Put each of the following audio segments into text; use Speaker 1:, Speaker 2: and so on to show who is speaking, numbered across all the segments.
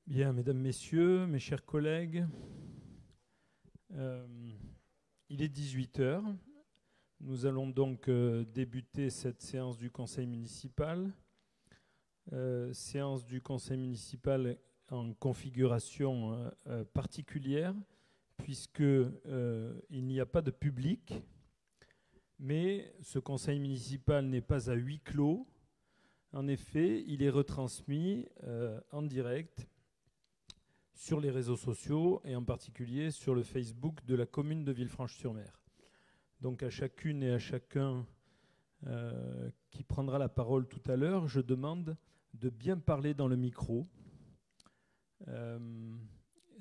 Speaker 1: Bien, mesdames, messieurs, mes chers collègues, euh, il est 18 heures. Nous allons donc débuter cette séance du conseil municipal. Séance du conseil municipal en configuration particulière, puisqu'il n'y a pas de public, mais ce conseil municipal n'est pas à huis clos. En effet, il est retransmis en direct sur les réseaux sociaux et en particulier sur le Facebook de la commune de Villefranche-sur-Mer. Donc à chacune et à chacun qui prendra la parole tout à l'heure, je demande de bien parler dans le micro.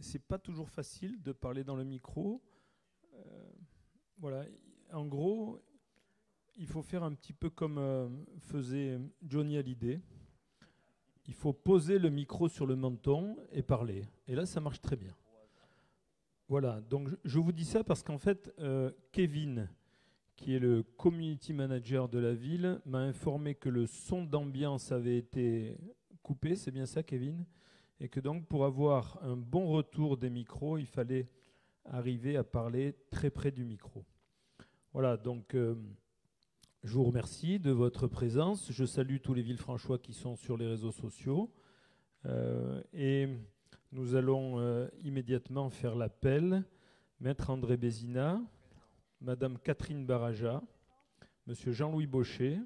Speaker 1: C'est pas toujours facile de parler dans le micro. Voilà, en gros, il faut faire un petit peu comme faisait Johnny Hallyday. Il faut poser le micro sur le menton et parler. Et là, ça marche très bien. Voilà, donc je vous dis ça parce qu'en fait, Kevin, qui est le community manager de la ville, m'a informé que le son d'ambiance avait été coupé, c'est bien ça Kevin, et que donc pour avoir un bon retour des micros, il fallait arriver à parler très près du micro. Voilà, donc je vous remercie de votre présence. Je salue tous les Villefranchois qui sont sur les réseaux sociaux. Et nous allons immédiatement faire l'appel. Maître André Bézina, Madame Catherine Baraja, Monsieur Jean-Louis Baucher,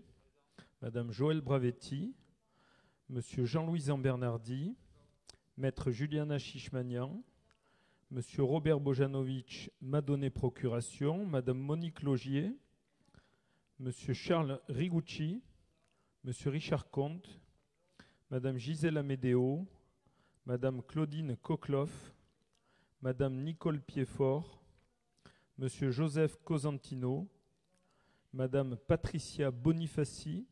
Speaker 1: Madame Joëlle Bravetti, Monsieur Jean-Louis Zambernardi, Maître Juliana Chichmanian, Monsieur Robert Bojanovic m'a donné procuration, Madame Monique Logier, Monsieur Charles Rigucci, Monsieur Richard Comte, Madame Gisèle Amédéo, Madame Claudine Cockloff, Madame Nicole Piedfort, Monsieur Joseph Cosentino, Madame Patricia Bonifaci,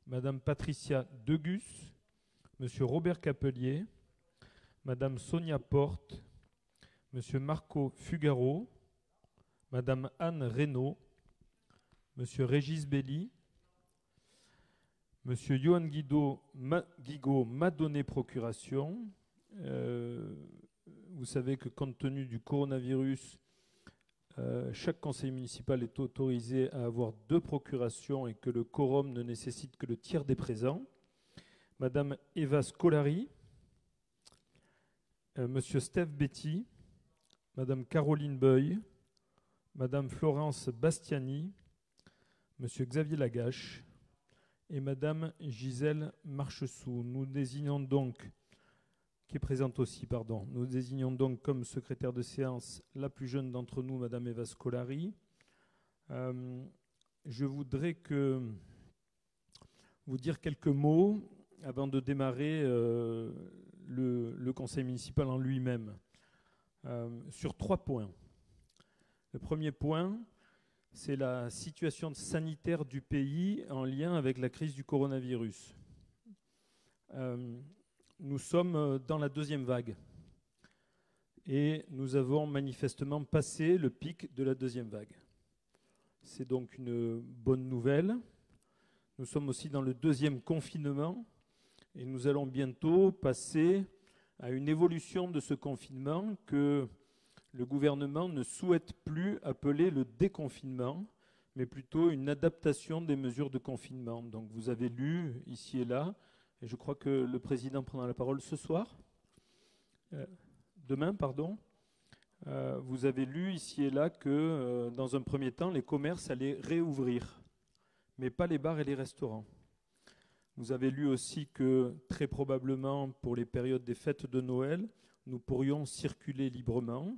Speaker 1: Madame Patricia Degus, Monsieur Robert Capelier, Madame Sonia Porte, Monsieur Marco Fugaro, Madame Anne Reynaud, Monsieur Régis Belli, Monsieur Johan Guigaud m'a donné procuration. Vous savez que compte tenu du coronavirus, chaque conseil municipal est autorisé à avoir 2 procurations et que le quorum ne nécessite que le tiers des présents. Madame Eva Scolari, Monsieur Steve Betty, Madame Caroline Beuil, Madame Florence Bastiani, Monsieur Xavier Lagache et Madame Gisèle Marchessou. Nous désignons donc, qui est présente aussi, pardon, nous désignons donc comme secrétaire de séance la plus jeune d'entre nous, Madame Eva Scolari. Je voudrais vous dire quelques mots avant de démarrer le conseil municipal en lui-même, sur 3 points. Le premier point, c'est la situation sanitaire du pays en lien avec la crise du coronavirus. Nous sommes dans la 2e vague et nous avons manifestement passé le pic de la 2e vague. C'est donc une bonne nouvelle. Nous sommes aussi dans le 2e confinement et nous allons bientôt passer à une évolution de ce confinement que le gouvernement ne souhaite plus appeler le déconfinement, mais plutôt une adaptation des mesures de confinement. Donc vous avez lu ici et là, et je crois que le président prendra la parole ce soir, demain, pardon. Vous avez lu ici et là que dans un premier temps, les commerces allaient réouvrir, mais pas les bars et les restaurants. Vous avez lu aussi que très probablement pour les périodes des fêtes de Noël, nous pourrions circuler librement.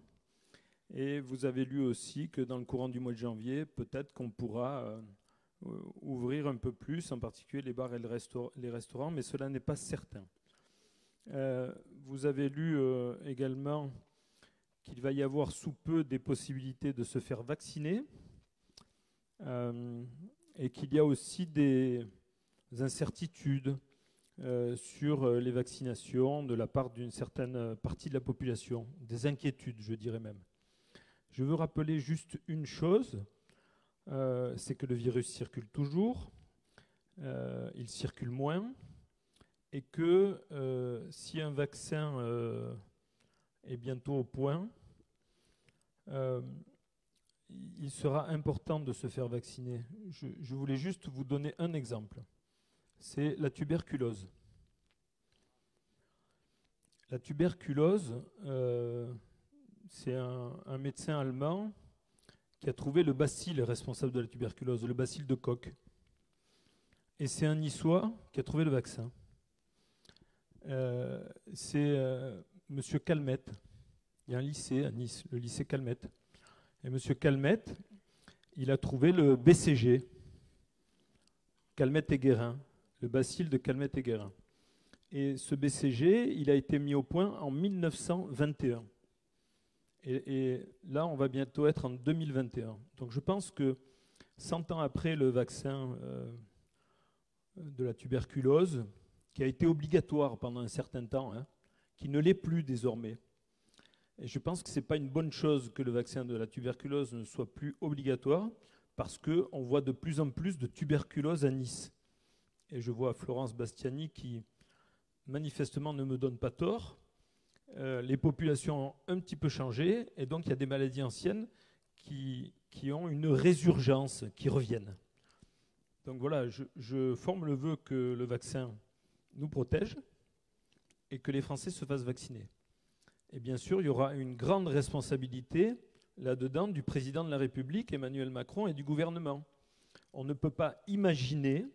Speaker 1: Et vous avez lu aussi que dans le courant du mois de janvier, peut-être qu'on pourra ouvrir un peu plus, en particulier les bars et les restaurants, mais cela n'est pas certain. Vous avez lu également qu'il va y avoir sous peu des possibilités de se faire vacciner et qu'il y a aussi des incertitudes sur les vaccinations de la part d'une certaine partie de la population, des inquiétudes, je dirais même. Je veux rappeler juste une chose, c'est que le virus circule toujours, il circule moins, et que si un vaccin est bientôt au point, il sera important de se faire vacciner. Je voulais juste vous donner un exemple. C'est la tuberculose. La tuberculose, c'est un médecin allemand qui a trouvé le bacille responsable de la tuberculose, le bacille de Koch. Et c'est un Niçois qui a trouvé le vaccin. C'est Monsieur Calmette. Il y a un lycée à Nice, le lycée Calmette. Et Monsieur Calmette, il a trouvé le BCG, Calmette et Guérin, le bacille de Calmette et Guérin. Et ce BCG, il a été mis au point en 1921. Et là, on va bientôt être en 2021. Donc je pense que 100 ans après le vaccin de la tuberculose, qui a été obligatoire pendant un certain temps, qui ne l'est plus désormais. Et je pense que ce n'est pas une bonne chose que le vaccin de la tuberculose ne soit plus obligatoire, parce qu'on voit de plus en plus de tuberculose à Nice. Et je vois Florence Bastiani qui, manifestement, ne me donne pas tort. Les populations ont un petit peu changé, et donc il y a des maladies anciennes qui ont une résurgence, qui reviennent. Donc voilà, je forme le vœu que le vaccin nous protège et que les Français se fassent vacciner. Et bien sûr, il y aura une grande responsabilité là-dedans du président de la République, Emmanuel Macron, et du gouvernement. On ne peut pas imaginer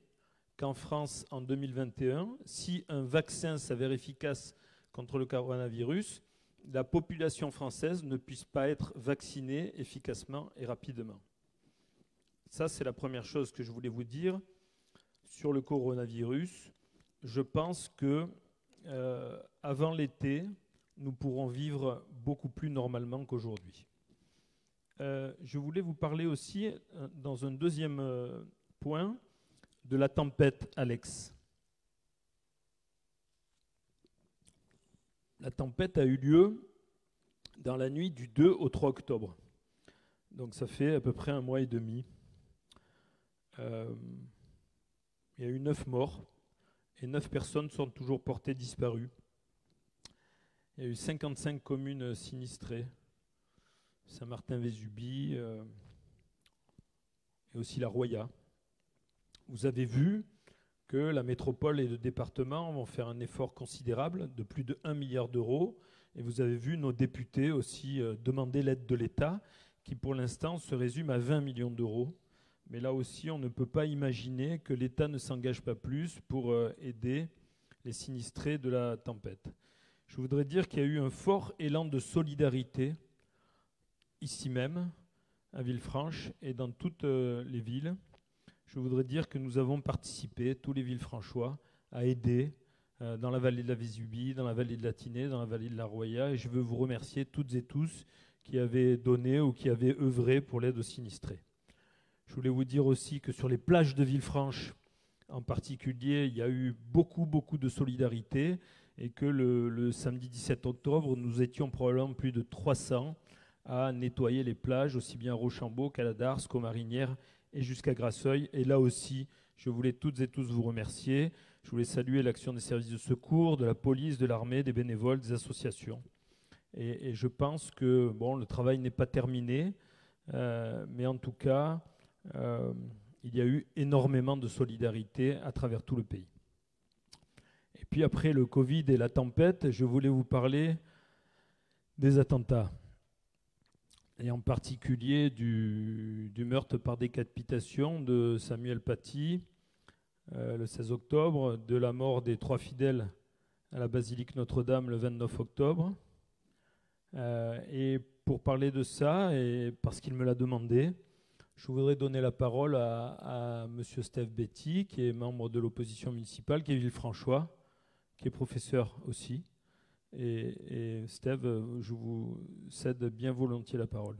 Speaker 1: qu'en France, en 2021, si un vaccin s'avère efficace contre le coronavirus, la population française ne puisse pas être vaccinée efficacement et rapidement. Ça, c'est la première chose que je voulais vous dire sur le coronavirus. Je pense que avant l'été, nous pourrons vivre beaucoup plus normalement qu'aujourd'hui. Je voulais vous parler aussi, dans un deuxième point, de la tempête Alex. La tempête a eu lieu dans la nuit du 2 au 3 octobre. Donc ça fait à peu près 1 mois et demi. Il y a eu 9 morts et 9 personnes sont toujours portées disparues. Il y a eu 55 communes sinistrées, Saint-Martin-Vésubie et aussi la Roya. Vous avez vu que la métropole et le département vont faire un effort considérable de plus de 1 milliard d'euros. Et vous avez vu nos députés aussi demander l'aide de l'État, qui pour l'instant se résume à 20 millions d'euros. Mais là aussi, on ne peut pas imaginer que l'État ne s'engage pas plus pour aider les sinistrés de la tempête. Je voudrais dire qu'il y a eu un fort élan de solidarité ici même, à Villefranche et dans toutes les villes. Je voudrais dire que nous avons participé, tous les Villefranchois, à aider dans la vallée de la Vésubie, dans la vallée de la Tinée, dans la vallée de la Roya. Et je veux vous remercier toutes et tous qui avez donné ou qui avez œuvré pour l'aide aux sinistrés. Je voulais vous dire aussi que sur les plages de Villefranche, en particulier, il y a eu beaucoup de solidarité et que le samedi 17 octobre, nous étions probablement plus de 300 à nettoyer les plages, aussi bien à Rochambeau qu'à la Darse, qu'aux Marinières et jusqu'à Grasseuil. Et là aussi, je voulais toutes et tous vous remercier. Je voulais saluer l'action des services de secours, de la police, de l'armée, des bénévoles, des associations. Et je pense que bon, le travail n'est pas terminé, mais en tout cas, il y a eu énormément de solidarité à travers tout le pays. Et puis après le Covid et la tempête, je voulais vous parler des attentats. Et en particulier du meurtre par décapitation de Samuel Paty, le 16 octobre, de la mort des 3 fidèles à la basilique Notre-Dame le 29 octobre. Et pour parler de ça, et parce qu'il me l'a demandé, je voudrais donner la parole à M. Steve Betty, qui est membre de l'opposition municipale, qui est Villefranchois, qui est professeur aussi. Et Steve, je vous cède bien volontiers la parole.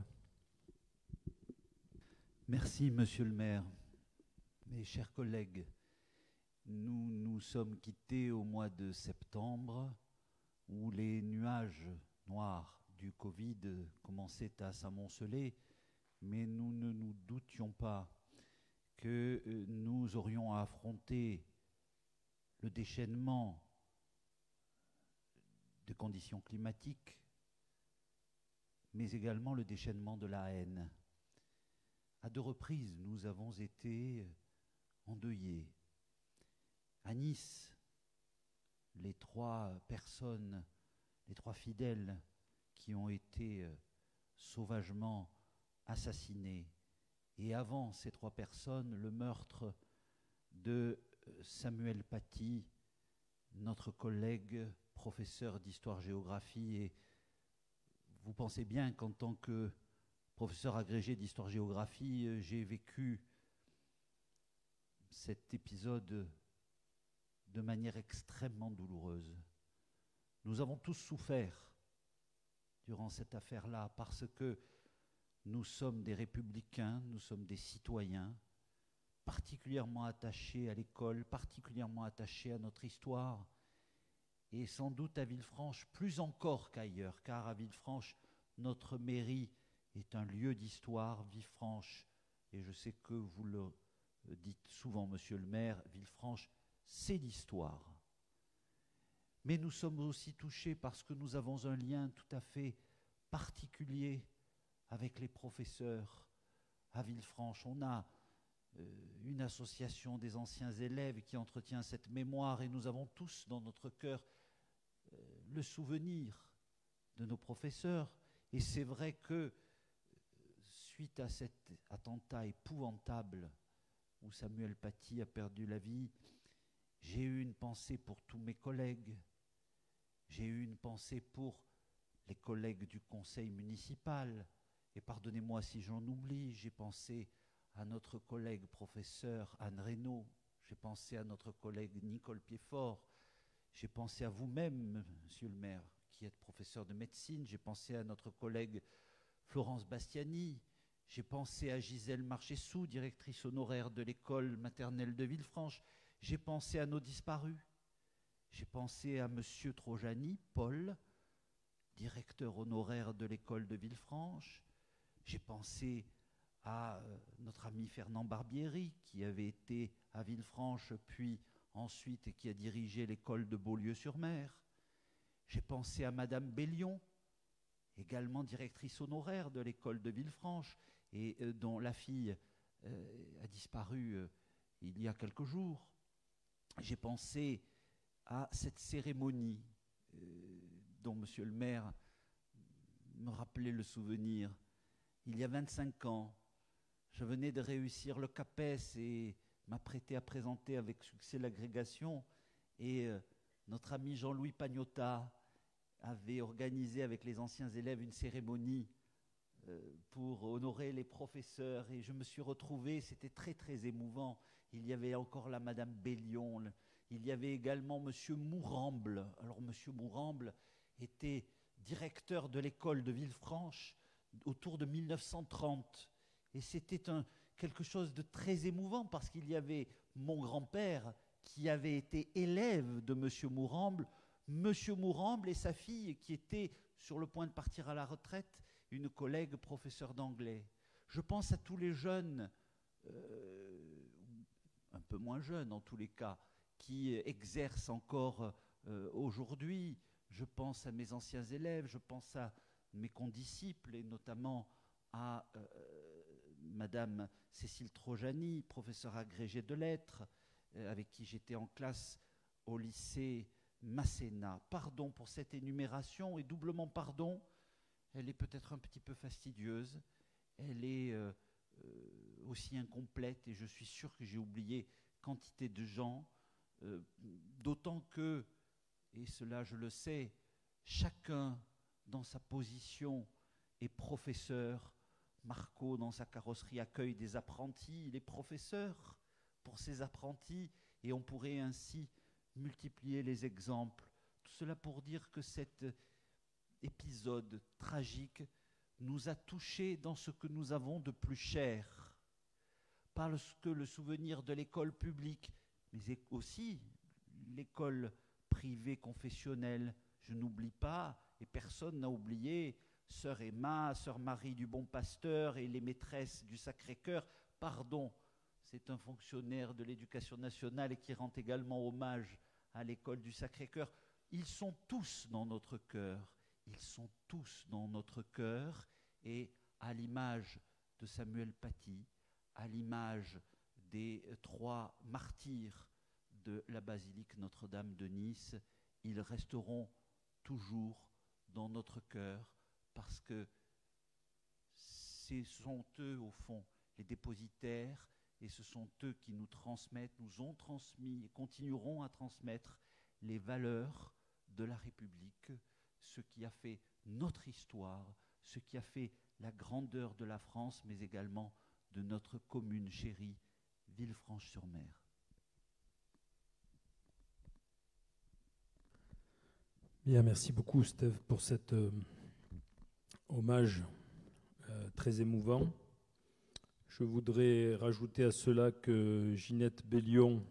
Speaker 2: Merci, monsieur le maire. Mes chers collègues, nous nous sommes quittés au mois de septembre, où les nuages noirs du Covid commençaient à s'amonceler, mais nous ne nous doutions pas que nous aurions à affronter le déchaînement des conditions climatiques, mais également le déchaînement de la haine. À 2 reprises, nous avons été endeuillés. À Nice, les 3 personnes, les 3 fidèles qui ont été sauvagement assassinés. Et avant ces 3 personnes, le meurtre de Samuel Paty, notre collègue professeur d'histoire-géographie. Et vous pensez bien qu'en tant que professeur agrégé d'histoire-géographie, j'ai vécu cet épisode de manière extrêmement douloureuse. Nous avons tous souffert durant cette affaire-là parce que nous sommes des républicains, nous sommes des citoyens particulièrement attachés à l'école, particulièrement attachés à notre histoire, et sans doute à Villefranche plus encore qu'ailleurs, car à Villefranche, notre mairie est un lieu d'histoire. Villefranche, et je sais que vous le dites souvent, monsieur le maire, Villefranche, c'est l'histoire. Mais nous sommes aussi touchés parce que nous avons un lien tout à fait particulier avec les professeurs à Villefranche. On a une association des anciens élèves qui entretient cette mémoire, et nous avons tous dans notre cœur le souvenir de nos professeurs. Et c'est vrai que suite à cet attentat épouvantable où Samuel Paty a perdu la vie, j'ai eu une pensée pour tous mes collègues. J'ai eu une pensée pour les collègues du conseil municipal. Et pardonnez-moi si j'en oublie, j'ai pensé à notre collègue professeur Anne Reynaud, j'ai pensé à notre collègue Nicole Piedfort, j'ai pensé à vous-même, monsieur le maire, qui êtes professeur de médecine, j'ai pensé à notre collègue Florence Bastiani, j'ai pensé à Gisèle Marchessou, directrice honoraire de l'école maternelle de Villefranche, j'ai pensé à nos disparus, j'ai pensé à monsieur Trojani, Paul, directeur honoraire de l'école de Villefranche, j'ai pensé à notre ami Fernand Barbieri, qui avait été à Villefranche, puis ensuite et qui a dirigé l'école de Beaulieu-sur-Mer. J'ai pensé à madame Bellion, également directrice honoraire de l'école de Villefranche, et dont la fille a disparu il y a quelques jours. J'ai pensé à cette cérémonie dont monsieur le maire me rappelait le souvenir. Il y a 25 ans, je venais de réussir le CAPES et m'apprêtais à présenter avec succès l'agrégation, et notre ami Jean-Louis Pagnotta avait organisé avec les anciens élèves une cérémonie pour honorer les professeurs, et je me suis retrouvé, c'était très très émouvant. Il y avait encore la madame Bellion, il y avait également monsieur Mouramble. Alors monsieur Mouramble était directeur de l'école de Villefranche autour de 1930. Et c'était quelque chose de très émouvant parce qu'il y avait mon grand-père qui avait été élève de M. Mouramble, M. Mouramble et sa fille qui était sur le point de partir à la retraite, une collègue professeure d'anglais. Je pense à tous les jeunes, un peu moins jeunes en tous les cas, qui exercent encore aujourd'hui. Je pense à mes anciens élèves, je pense à mes condisciples et notamment à madame Cécile Trojani, professeure agrégée de lettres, avec qui j'étais en classe au lycée Masséna. Pardon pour cette énumération, et doublement pardon, elle est peut-être un petit peu fastidieuse, elle est aussi incomplète, et je suis sûr que j'ai oublié quantité de gens, d'autant que, et cela je le sais, chacun dans sa position est professeur. Marco, dans sa carrosserie, accueille des apprentis, il est professeur pour ses apprentis, et on pourrait ainsi multiplier les exemples. Tout cela pour dire que cet épisode tragique nous a touchés dans ce que nous avons de plus cher, parce que le souvenir de l'école publique, mais aussi l'école privée confessionnelle, je n'oublie pas, et personne n'a oublié, sœur Emma, sœur Marie du Bon Pasteur et les maîtresses du Sacré-Cœur. Pardon, c'est un fonctionnaire de l'éducation nationale et qui rend également hommage à l'école du Sacré-Cœur. Ils sont tous dans notre cœur. Ils sont tous dans notre cœur. Et à l'image de Samuel Paty, à l'image des 3 martyrs de la basilique Notre-Dame de Nice, ils resteront toujours dans notre cœur parce que ce sont eux, au fond, les dépositaires et ce sont eux qui nous transmettent, nous ont transmis et continueront à transmettre les valeurs de la République, ce qui a fait notre histoire, ce qui a fait la grandeur de la France, mais également de notre commune chérie, Villefranche-sur-Mer.
Speaker 1: Bien, merci beaucoup, Steve, pour cet hommage très émouvant. Je voudrais rajouter à cela que Ginette Bellion,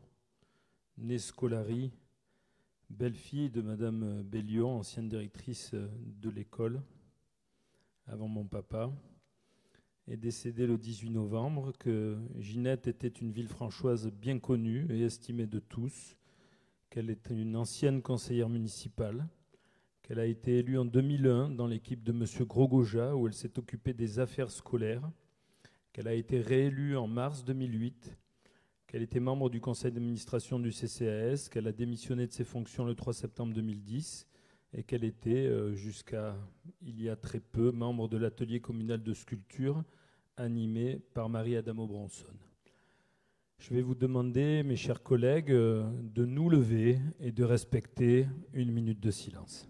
Speaker 1: née Scolari, belle-fille de Madame Bellion, ancienne directrice de l'école, avant mon papa, est décédée le 18 novembre, que Ginette était une Villefranchoise bien connue et estimée de tous, qu'elle était une ancienne conseillère municipale, qu'elle a été élue en 2001 dans l'équipe de M. Grogoja, où elle s'est occupée des affaires scolaires, qu'elle a été réélue en mars 2008, qu'elle était membre du conseil d'administration du CCAS, qu'elle a démissionné de ses fonctions le 3 septembre 2010 et qu'elle était, jusqu'à il y a très peu, membre de l'atelier communal de sculpture animé par Marie-Adamo Bronson. Je vais vous demander, mes chers collègues, de nous lever et de respecter 1 minute de silence.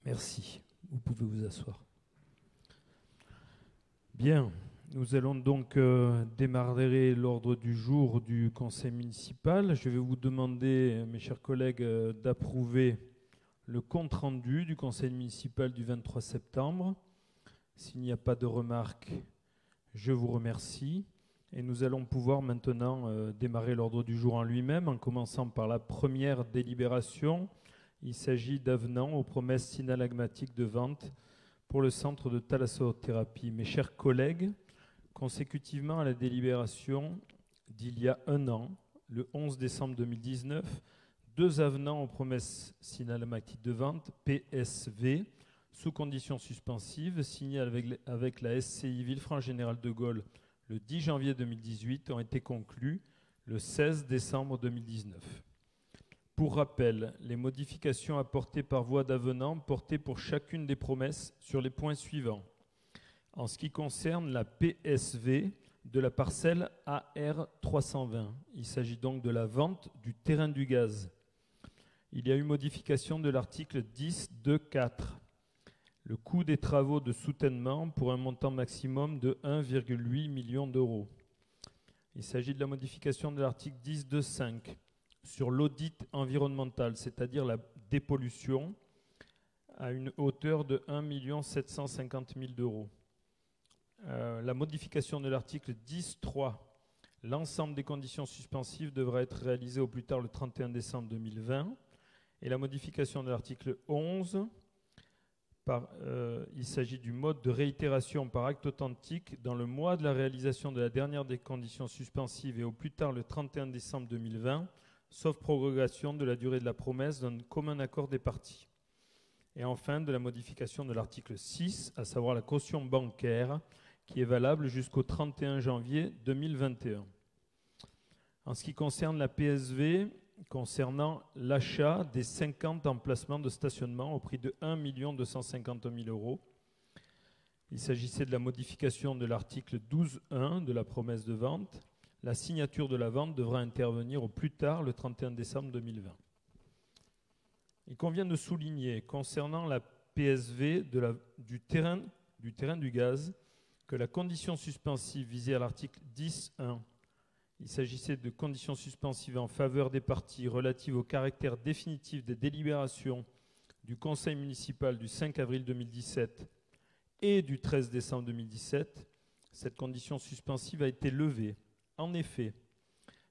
Speaker 1: Merci. Vous pouvez vous asseoir. Bien, nous allons donc démarrer l'ordre du jour du conseil municipal. Je vais vous demander, mes chers collègues, d'approuver le compte-rendu du conseil municipal du 23 septembre. S'il n'y a pas de remarques, je vous remercie. Et nous allons pouvoir maintenant démarrer l'ordre du jour en lui-même, en commençant par la première délibération. Il s'agit d'avenant aux promesses synalagmatiques de vente pour le centre de thalassothérapie. Mes chers collègues, consécutivement à la délibération d'il y a 1 an, le 11 décembre 2019, 2 avenants aux promesses synalagmatiques de vente, PSV, sous conditions suspensives, signés avec la SCI Villefranche Général de Gaulle le 10 janvier 2018, ont été conclus le 16 décembre 2019. Pour rappel, les modifications apportées par voie d'avenant portaient pour chacune des promesses sur les points suivants. En ce qui concerne la PSV de la parcelle AR320, il s'agit donc de la vente du terrain du gaz. Il y a eu modification de l'article 10.2.4. Le coût des travaux de soutènement pour un montant maximum de 1,8 million d'euros. Il s'agit de la modification de l'article 10.2.5. sur l'audit environnemental, c'est-à-dire la dépollution, à une hauteur de 1 750 000 d'euros. La modification de l'article 10.3, l'ensemble des conditions suspensives devra être réalisé au plus tard le 31 décembre 2020. Et la modification de l'article 11, il s'agit du mode de réitération par acte authentique dans le mois de la réalisation de la dernière des conditions suspensives et au plus tard le 31 décembre 2020, sauf prorogation de la durée de la promesse d'un commun accord des parties. Et enfin, de la modification de l'article 6, à savoir la caution bancaire, qui est valable jusqu'au 31 janvier 2021. En ce qui concerne la PSV, concernant l'achat des 50 emplacements de stationnement au prix de 1 250 000 euros, il s'agissait de la modification de l'article 12.1 de la promesse de vente. La signature de la vente devra intervenir au plus tard le 31 décembre 2020. Il convient de souligner, concernant la PSV du terrain du gaz, que la condition suspensive visée à l'article 10.1, il s'agissait de conditions suspensives en faveur des parties relatives au caractère définitif des délibérations du Conseil municipal du 5 avril 2017 et du 13 décembre 2017, cette condition suspensive a été levée. En effet,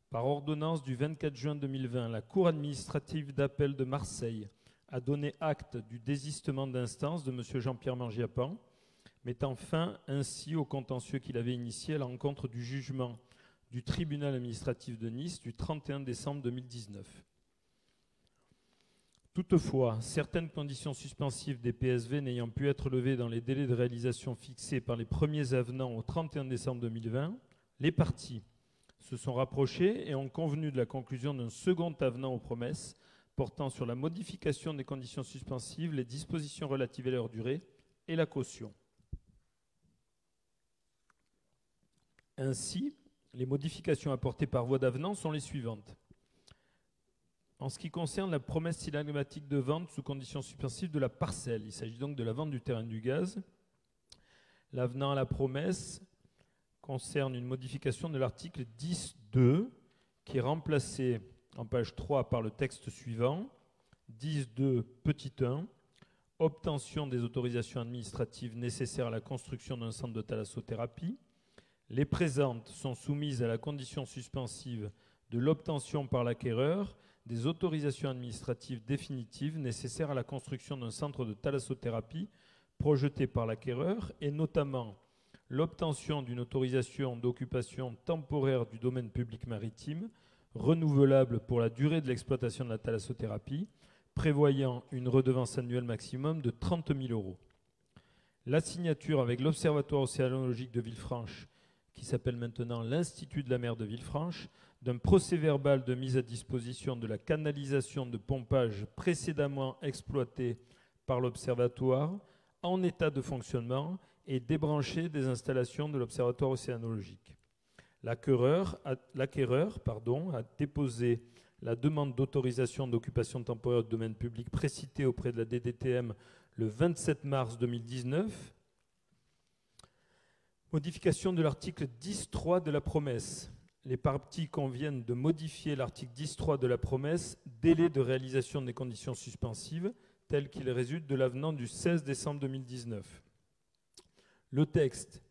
Speaker 1: par ordonnance du 24 juin 2020, la Cour administrative d'appel de Marseille a donné acte du désistement d'instance de M. Jean-Pierre Mangiapan, mettant fin ainsi au contentieux qu'il avait initié à l'encontre du jugement du tribunal administratif de Nice du 31 décembre 2019. Toutefois, certaines conditions suspensives des PSV n'ayant pu être levées dans les délais de réalisation fixés par les premiers avenants au 31 décembre 2020, les parties se sont rapprochées et ont convenu de la conclusion d'un second avenant aux promesses portant sur la modification des conditions suspensives, les dispositions relatives à leur durée et la caution. Ainsi, les modifications apportées par voie d'avenant sont les suivantes. En ce qui concerne la promesse synagmatique de vente sous conditions suspensives de la parcelle, il s'agit donc de la vente du terrain du gaz. L'avenant à la promesse concerne une modification de l'article 10.2 qui est remplacé en page 3 par le texte suivant, 10.2 petit 1, obtention des autorisations administratives nécessaires à la construction d'un centre de thalassothérapie. Les présentes sont soumises à la condition suspensive de l'obtention par l'acquéreur des autorisations administratives définitives nécessaires à la construction d'un centre de thalassothérapie projeté par l'acquéreur et notamment l'obtention d'une autorisation d'occupation temporaire du domaine public maritime renouvelable pour la durée de l'exploitation de la thalassothérapie, prévoyant une redevance annuelle maximum de 30 000 €. La signature avec l'Observatoire océanologique de Villefranche, qui s'appelle maintenant l'Institut de la mer de Villefranche, d'un procès-verbal de mise à disposition de la canalisation de pompage précédemment exploitée par l'Observatoire en état de fonctionnement et débranchée des installations de l'Observatoire océanologique. L'acquéreur a déposé la demande d'autorisation d'occupation temporaire du domaine public précitée auprès de la DDTM le 27 mars 2019. Modification de l'article 10.3 de la promesse. Les parties conviennent de modifier l'article 10.3 de la promesse, délai de réalisation des conditions suspensives, tel qu'il résulte de l'avenant du 16 décembre 2019. Le texte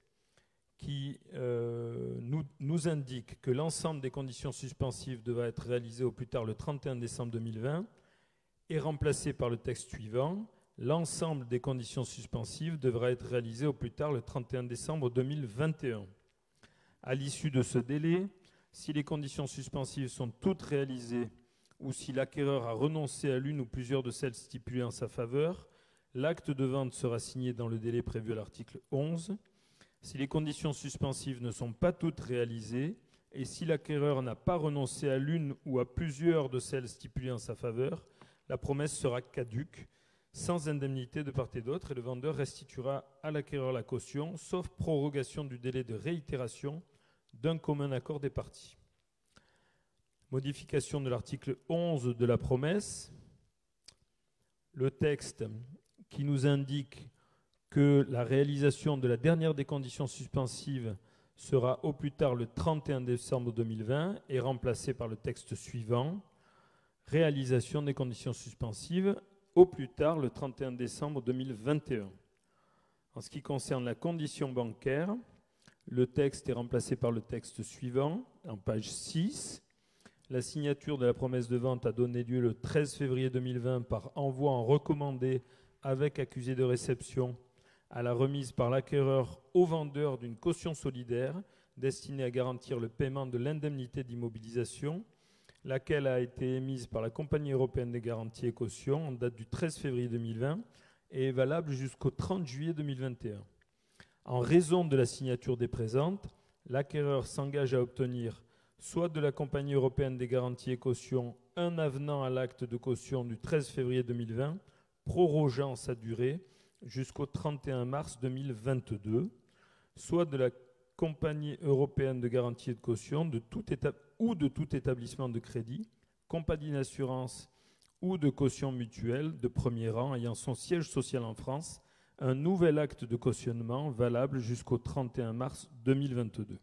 Speaker 1: qui nous indique que l'ensemble des conditions suspensives devra être réalisé au plus tard le 31 décembre 2020 est remplacé par le texte suivant. L'ensemble des conditions suspensives devra être réalisé au plus tard le 31 décembre 2021. À l'issue de ce délai, si les conditions suspensives sont toutes réalisées ou si l'acquéreur a renoncé à l'une ou plusieurs de celles stipulées en sa faveur, l'acte de vente sera signé dans le délai prévu à l'article 11. Si les conditions suspensives ne sont pas toutes réalisées et si l'acquéreur n'a pas renoncé à l'une ou à plusieurs de celles stipulées en sa faveur, la promesse sera caduque, sans indemnité de part et d'autre, et le vendeur restituera à l'acquéreur la caution, sauf prorogation du délai de réitération d'un commun accord des parties. Modification de l'article 11 de la promesse. Le texte qui nous indique que la réalisation de la dernière des conditions suspensives sera au plus tard le 31 décembre 2020 est remplacé par le texte suivant. Réalisation des conditions suspensives au plus tard le 31 décembre 2021. En ce qui concerne la condition bancaire, le texte est remplacé par le texte suivant, en page 6. La signature de la promesse de vente a donné lieu le 13 février 2020 par envoi en recommandé avec accusé de réception à la remise par l'acquéreur au vendeur d'une caution solidaire destinée à garantir le paiement de l'indemnité d'immobilisation, laquelle a été émise par la Compagnie européenne des garanties et cautions en date du 13 février 2020 et est valable jusqu'au 30 juillet 2021. En raison de la signature des présentes, l'acquéreur s'engage à obtenir soit de la Compagnie européenne des garanties et cautions un avenant à l'acte de caution du 13 février 2020, prorogeant sa durée jusqu'au 31 mars 2022, soit de la Compagnie européenne de garantie et de caution de tout établissement de crédit, compagnie d'assurance ou de caution mutuelle de premier rang ayant son siège social en France, un nouvel acte de cautionnement valable jusqu'au 31 mars 2022.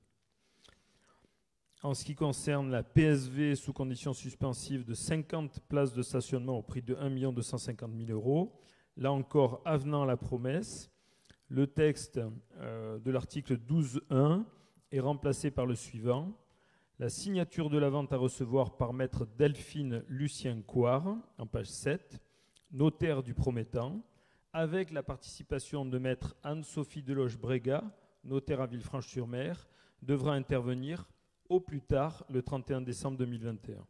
Speaker 1: En ce qui concerne la PSV sous conditions suspensives de 50 places de stationnement au prix de 1 250 000 €, là encore, avenant à la promesse, le texte de l'article 12.1 est remplacé par le suivant. La signature de la vente à recevoir par maître Delphine Lucien Coire, en page 7, notaire du promettant, avec la participation de maître Anne-Sophie Deloche-Brega, notaire à Villefranche-sur-Mer, devra intervenir au plus tard le 31 décembre 2021.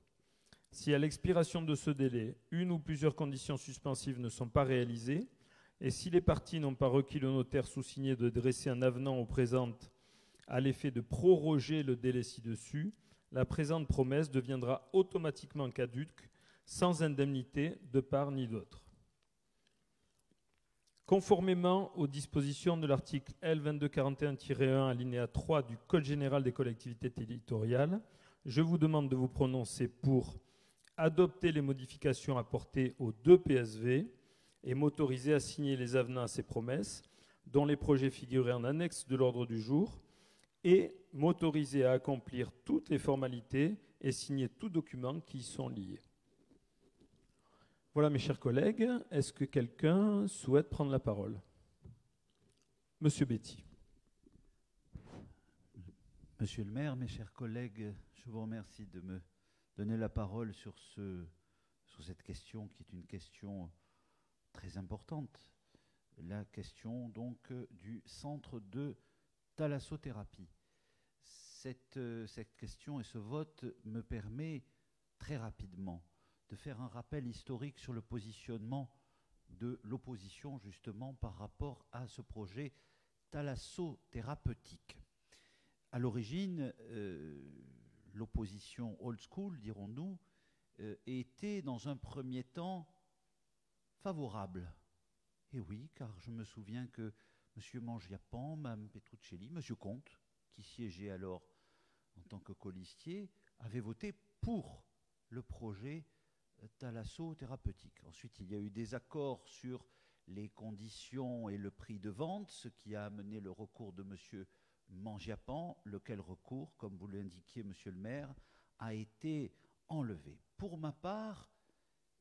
Speaker 1: Si à l'expiration de ce délai, une ou plusieurs conditions suspensives ne sont pas réalisées, et si les parties n'ont pas requis le notaire sous-signé de dresser un avenant au présent à l'effet de proroger le délai ci-dessus, la présente promesse deviendra automatiquement caduque, sans indemnité de part ni d'autre. Conformément aux dispositions de l'article L2241-1 alinéa 3 du Code général des collectivités territoriales, je vous demande de vous prononcer pour adopter les modifications apportées aux 2 PSV et m'autoriser à signer les avenants à ces promesses, dont les projets figuraient en annexe de l'ordre du jour, et m'autoriser à accomplir toutes les formalités et signer tout document qui y sont liés. Voilà, mes chers collègues, est-ce que quelqu'un souhaite prendre la parole? Monsieur Betty.
Speaker 2: Monsieur le maire, mes chers collègues, je vous remercie de me donner la parole sur cette question qui est une question très importante. La question donc du centre de thalassothérapie. Cette question et ce vote me permet très rapidement de faire un rappel historique sur le positionnement de l'opposition justement par rapport à ce projet thalassothérapeutique. À l'origine, l'opposition old school, dirons-nous, était dans un premier temps favorable. Et oui, car je me souviens que M. Mangiapane, Mme Petruccelli, M. Comte, qui siégeait alors en tant que colistier, avait voté pour le projet thalassothérapeutique. Ensuite, il y a eu des accords sur les conditions et le prix de vente, ce qui a amené le recours de M. Mangiapane, lequel recours, comme vous l'indiquiez, monsieur le maire, a été enlevé. Pour ma part,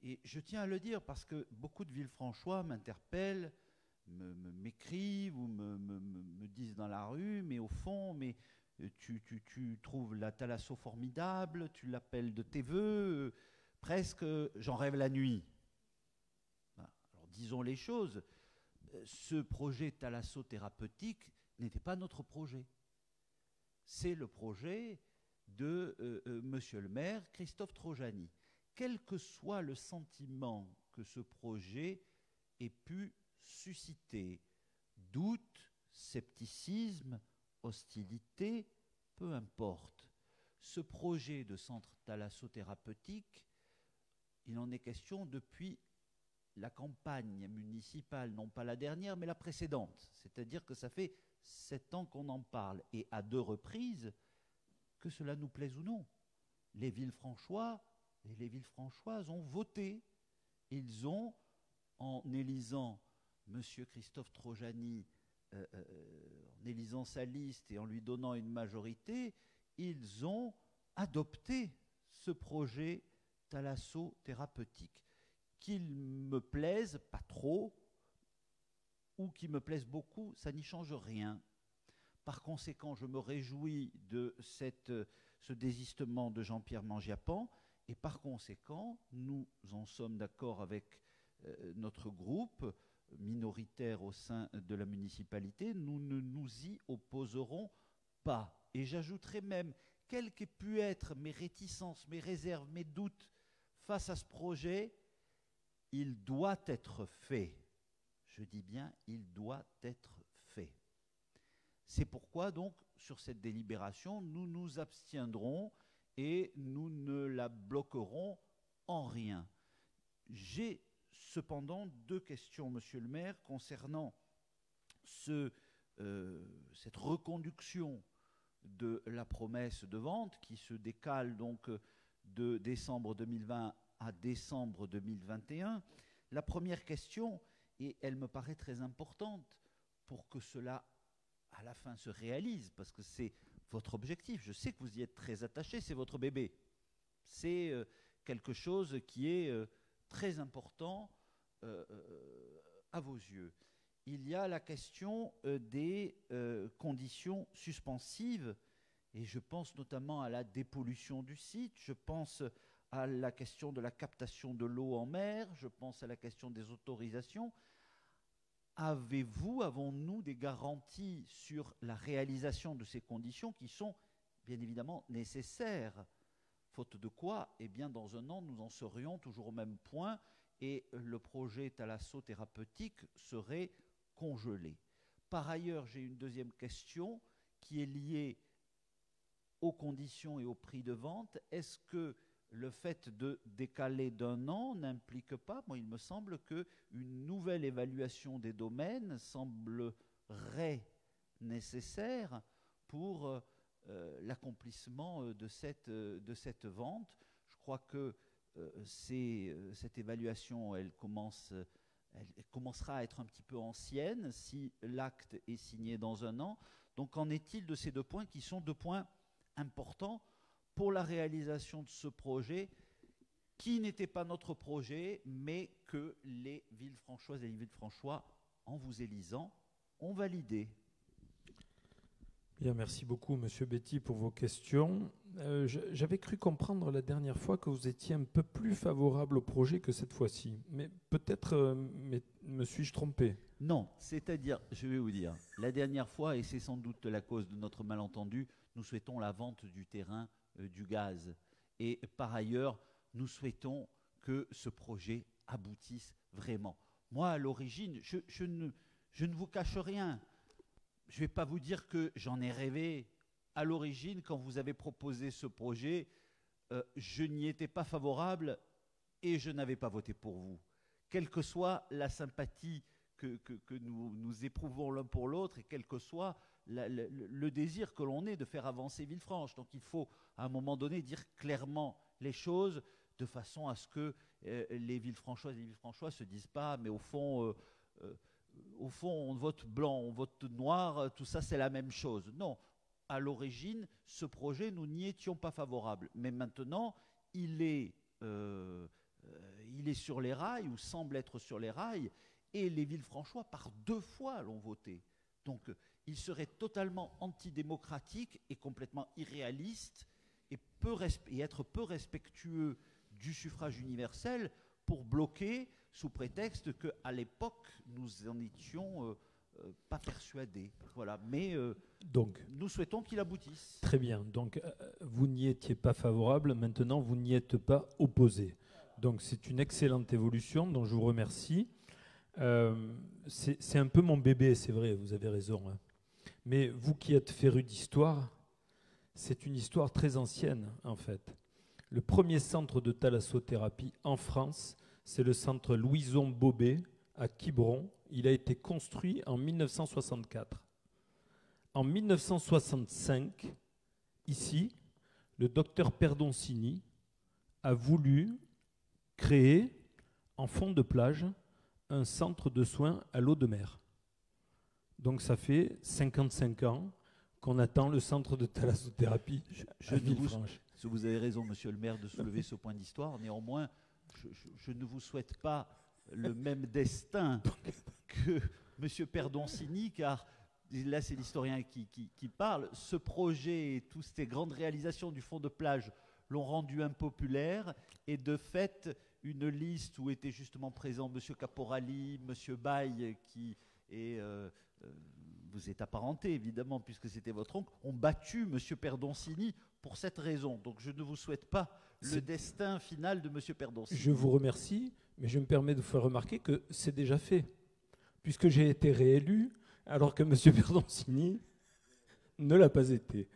Speaker 2: et je tiens à le dire parce que beaucoup de Villefranchois m'interpellent, m'écrivent ou me disent dans la rue, mais au fond, mais tu trouves la thalasso formidable, tu l'appelles de tes voeux, presque j'en rêve la nuit. Voilà. Alors disons les choses, ce projet thalassothérapeutique n'était pas notre projet. C'est le projet de monsieur le maire Christophe Trojani. Quel que soit le sentiment que ce projet ait pu susciter, doute, scepticisme, hostilité, peu importe. Ce projet de centre thalassothérapeutique, il en est question depuis la campagne municipale, non pas la dernière, mais la précédente. C'est-à-dire que ça fait 7 ans qu'on en parle, et à 2 reprises, que cela nous plaise ou non. Les Villefranchois et les Villefranchoises ont voté. Ils ont, en élisant M. Christophe Trojani, en élisant sa liste et en lui donnant une majorité, ils ont adopté ce projet thalassothérapeutique. Qu'il me plaise pas trop ou qu'il me plaise beaucoup, ça n'y change rien. Par conséquent, je me réjouis de ce désistement de Jean-Pierre Mangiapane et par conséquent, nous en sommes d'accord avec notre groupe minoritaire au sein de la municipalité, nous ne nous y opposerons pas. Et j'ajouterai même, quelles qu'aient pu être mes réticences, mes réserves, mes doutes face à ce projet, il doit être fait. Je dis bien, il doit être fait. C'est pourquoi, donc, sur cette délibération, nous nous abstiendrons et nous ne la bloquerons en rien. J'ai cependant 2 questions, monsieur le maire, concernant cette reconduction de la promesse de vente qui se décale donc de décembre 2020 à décembre 2021. La première question, et elle me paraît très importante pour que cela, à la fin, se réalise, parce que c'est votre objectif. Je sais que vous y êtes très attaché, c'est votre bébé. C'est quelque chose qui est très important à vos yeux. Il y a la question des conditions suspensives, et je pense notamment à la dépollution du site, je pense à la question de la captation de l'eau en mer, je pense à la question des autorisations. Avons-nous des garanties sur la réalisation de ces conditions qui sont bien évidemment nécessaires? Faute de quoi, eh bien, dans un an, nous en serions toujours au même point et le projet thalassothérapeutique serait congelé. Par ailleurs, j'ai une deuxième question qui est liée aux conditions et au prix de vente. Est-ce que le fait de décaler d'un an n'implique pas, moi il me semble qu'une nouvelle évaluation des domaines semblerait nécessaire pour l'accomplissement de cette vente. Je crois que cette évaluation, elle commencera à être un petit peu ancienne si l'acte est signé dans un an. Donc qu'en est-il de ces deux points qui sont deux points importants pour la réalisation de ce projet qui n'était pas notre projet, mais que les Villefranchoises et les Villefranchois, en vous élisant, ont validé?
Speaker 1: Bien, merci beaucoup, Monsieur Betty, pour vos questions. J'avais cru comprendre la dernière fois que vous étiez un peu plus favorable au projet que cette fois-ci. Mais peut-être me suis-je trompé?
Speaker 2: Non, c'est-à-dire, je vais vous dire, la dernière fois, et c'est sans doute la cause de notre malentendu, nous souhaitons la vente du terrain du gaz. Et par ailleurs, nous souhaitons que ce projet aboutisse vraiment. Moi, à l'origine, je ne vous cache rien. Je ne vais pas vous dire que j'en ai rêvé. À l'origine, quand vous avez proposé ce projet, je n'y étais pas favorable et je n'avais pas voté pour vous. Quelle que soit la sympathie que nous éprouvons l'un pour l'autre et quel que soit le désir que l'on ait de faire avancer Villefranche. Donc il faut, à un moment donné, dire clairement les choses de façon à ce que les Villefranchoises et les Villefranchois ne se disent pas, mais au fond, on vote blanc, on vote noir, tout ça c'est la même chose. Non, à l'origine, ce projet, nous n'y étions pas favorables. Mais maintenant, il est sur les rails, ou semble être sur les rails, et les Villefranchois, par 2 fois, l'ont voté. Donc, il serait totalement antidémocratique et complètement irréaliste et être peu respectueux du suffrage universel pour bloquer sous prétexte qu'à l'époque, nous n'en étions pas persuadés. Voilà. Mais donc, nous souhaitons qu'il aboutisse.
Speaker 1: Très bien. Donc, vous n'y étiez pas favorable. Maintenant, vous n'y êtes pas opposé. Donc, c'est une excellente évolution dont je vous remercie. C'est un peu mon bébé, c'est vrai, vous avez raison. Hein. Mais vous qui êtes féru d'histoire, c'est une histoire très ancienne, en fait. Le premier centre de thalassothérapie en France, c'est le centre Louison Bobet à Quiberon. Il a été construit en 1964. En 1965, ici, le docteur Perdoncini a voulu créer, en fond de plage, un centre de soins à l'eau de mer. Donc ça fait 55 ans qu'on attend le centre de thalassothérapie à Villefranche.
Speaker 2: Vous avez raison, monsieur le maire, de soulever ce point d'histoire. Néanmoins, je ne vous souhaite pas le même destin que monsieur Perdoncini, car là c'est l'historien qui parle. Ce projet et toutes ces grandes réalisations du fond de plage l'ont rendu impopulaire, et de fait, une liste où étaient justement présents monsieur Caporali, monsieur Baye, qui est... vous êtes apparenté, évidemment, puisque c'était votre oncle, ont battu M. Perdoncini pour cette raison. Donc je ne vous souhaite pas le destin final de M. Perdoncini.
Speaker 1: Je vous remercie, mais je me permets de vous faire remarquer que c'est déjà fait, puisque j'ai été réélu, alors que M. Perdoncini ne l'a pas été.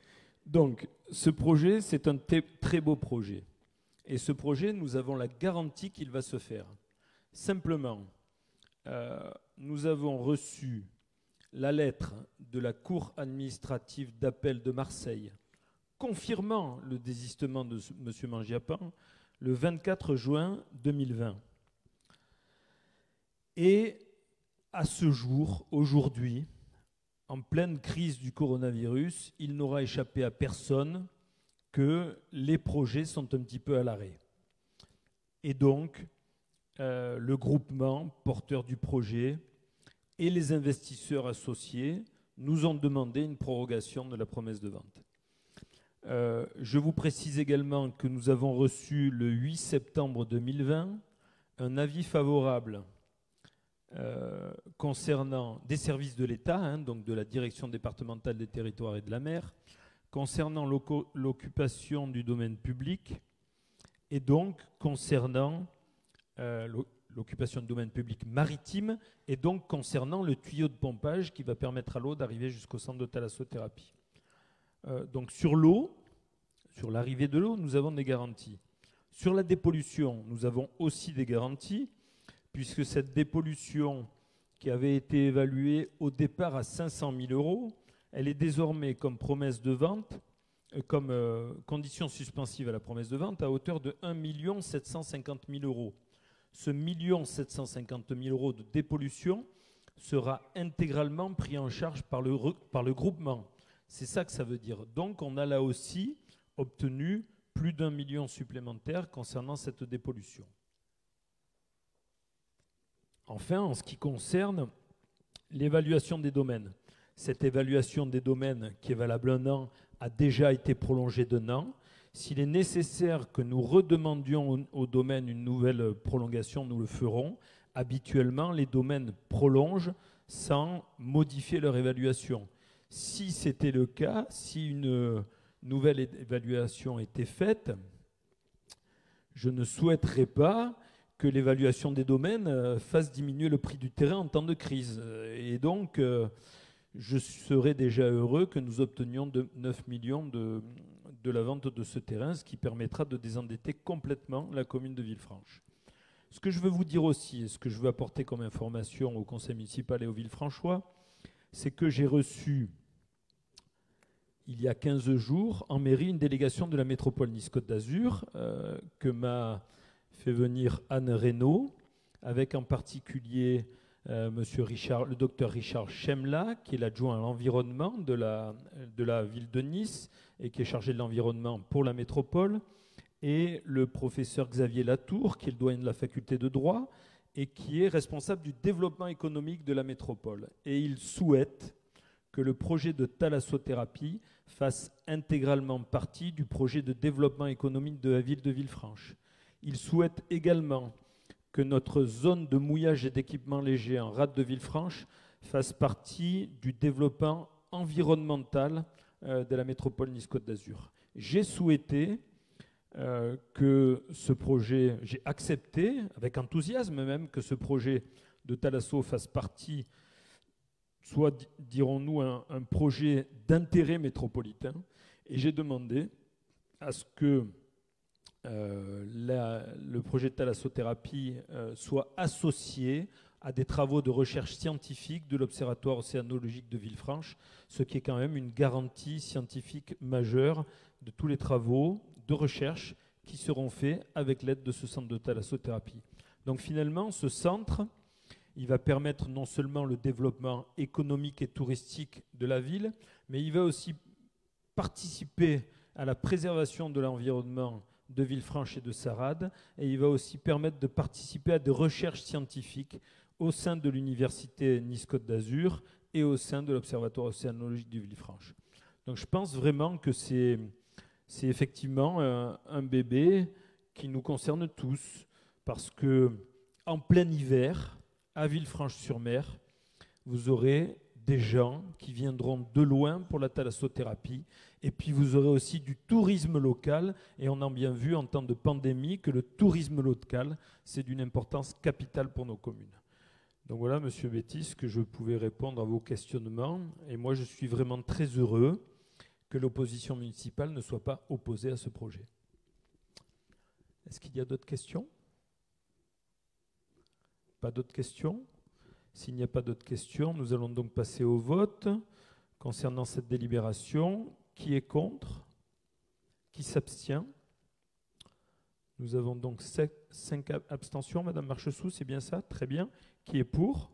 Speaker 1: Donc, ce projet, c'est un très beau projet. Et ce projet, nous avons la garantie qu'il va se faire. Simplement, nous avons reçu la lettre de la Cour administrative d'appel de Marseille confirmant le désistement de M. Mangiapane le 24 juin 2020. Et à ce jour, aujourd'hui, en pleine crise du coronavirus, il n'aura échappé à personne que les projets sont un petit peu à l'arrêt. Et donc, le groupement porteur du projet et les investisseurs associés nous ont demandé une prorogation de la promesse de vente. Je vous précise également que nous avons reçu le 8 septembre 2020 un avis favorable concernant des services de l'État, donc de la Direction départementale des territoires et de la mer, concernant l'occupation du domaine public et donc concernant l'occupation du domaine public maritime et donc concernant le tuyau de pompage qui va permettre à l'eau d'arriver jusqu'au centre de thalassothérapie. Donc sur l'eau, sur l'arrivée de l'eau, nous avons des garanties. Sur la dépollution, nous avons aussi des garanties, puisque cette dépollution qui avait été évaluée au départ à 500 000 €, elle est désormais comme promesse de vente, comme condition suspensive à la promesse de vente, à hauteur de 1 750 000 €. Ce 1 750 000 € de dépollution sera intégralement pris en charge par le groupement. C'est ça que ça veut dire. Donc on a là aussi obtenu plus d'1 million supplémentaire concernant cette dépollution. Enfin, en ce qui concerne l'évaluation des domaines, cette évaluation des domaines qui est valable 1 an a déjà été prolongée d'1 an. S'il est nécessaire que nous redemandions au domaine une nouvelle prolongation, nous le ferons. Habituellement, les domaines prolongent sans modifier leur évaluation. Si c'était le cas, si une nouvelle évaluation était faite, je ne souhaiterais pas que l'évaluation des domaines fasse diminuer le prix du terrain en temps de crise. Et donc, je serais déjà heureux que nous obtenions 9 millions de la vente de ce terrain, ce qui permettra de désendetter complètement la commune de Villefranche. Ce que je veux vous dire aussi, et ce que je veux apporter comme information au conseil municipal et aux Villefranchois, c'est que j'ai reçu, il y a 15 jours, en mairie, une délégation de la métropole Nice-Côte d'Azur que m'a fait venir Anne Reynaud, avec en particulier le docteur Richard Chemla, qui est l'adjoint à l'environnement de la ville de Nice et qui est chargé de l'environnement pour la métropole, et le professeur Xavier Latour, qui est le doyen de la faculté de droit et qui est responsable du développement économique de la métropole. Et il souhaite que le projet de thalassothérapie fasse intégralement partie du projet de développement économique de la ville de Villefranche. Il souhaite également que notre zone de mouillage et d'équipement léger en rade de Villefranche fasse partie du développement environnemental de la métropole Nice-Côte d'Azur. J'ai souhaité que ce projet, j'ai accepté, avec enthousiasme même, que ce projet de thalasso fasse partie, soit dirons-nous un projet d'intérêt métropolitain, et j'ai demandé à ce que le projet de thalassothérapie soit associé à des travaux de recherche scientifique de l'Observatoire océanologique de Villefranche, ce qui est quand même une garantie scientifique majeure de tous les travaux de recherche qui seront faits avec l'aide de ce centre de thalassothérapie. Donc finalement, ce centre, il va permettre non seulement le développement économique et touristique de la ville, mais il va aussi participer à la préservation de l'environnement de Villefranche et de sa rade, et il va aussi permettre de participer à des recherches scientifiques au sein de l'université Nice-Côte d'Azur et au sein de l'Observatoire océanologique de Villefranche. Donc je pense vraiment que c'est effectivement un bébé qui nous concerne tous, parce que en plein hiver, à Villefranche-sur-Mer, vous aurez des gens qui viendront de loin pour la thalassothérapie, et puis vous aurez aussi du tourisme local, et on a bien vu en temps de pandémie que le tourisme local, c'est d'une importance capitale pour nos communes. Donc voilà, Monsieur Bétis, que je pouvais répondre à vos questionnements, et moi je suis vraiment très heureux que l'opposition municipale ne soit pas opposée à ce projet. Est-ce qu'il y a d'autres questions ? Pas d'autres questions ? S'il n'y a pas d'autres questions, nous allons donc passer au vote concernant cette délibération. Qui est contre ? Qui s'abstient? Nous avons donc 5 abstentions. Madame Marchessou, c'est bien ça? Très bien. Qui est pour?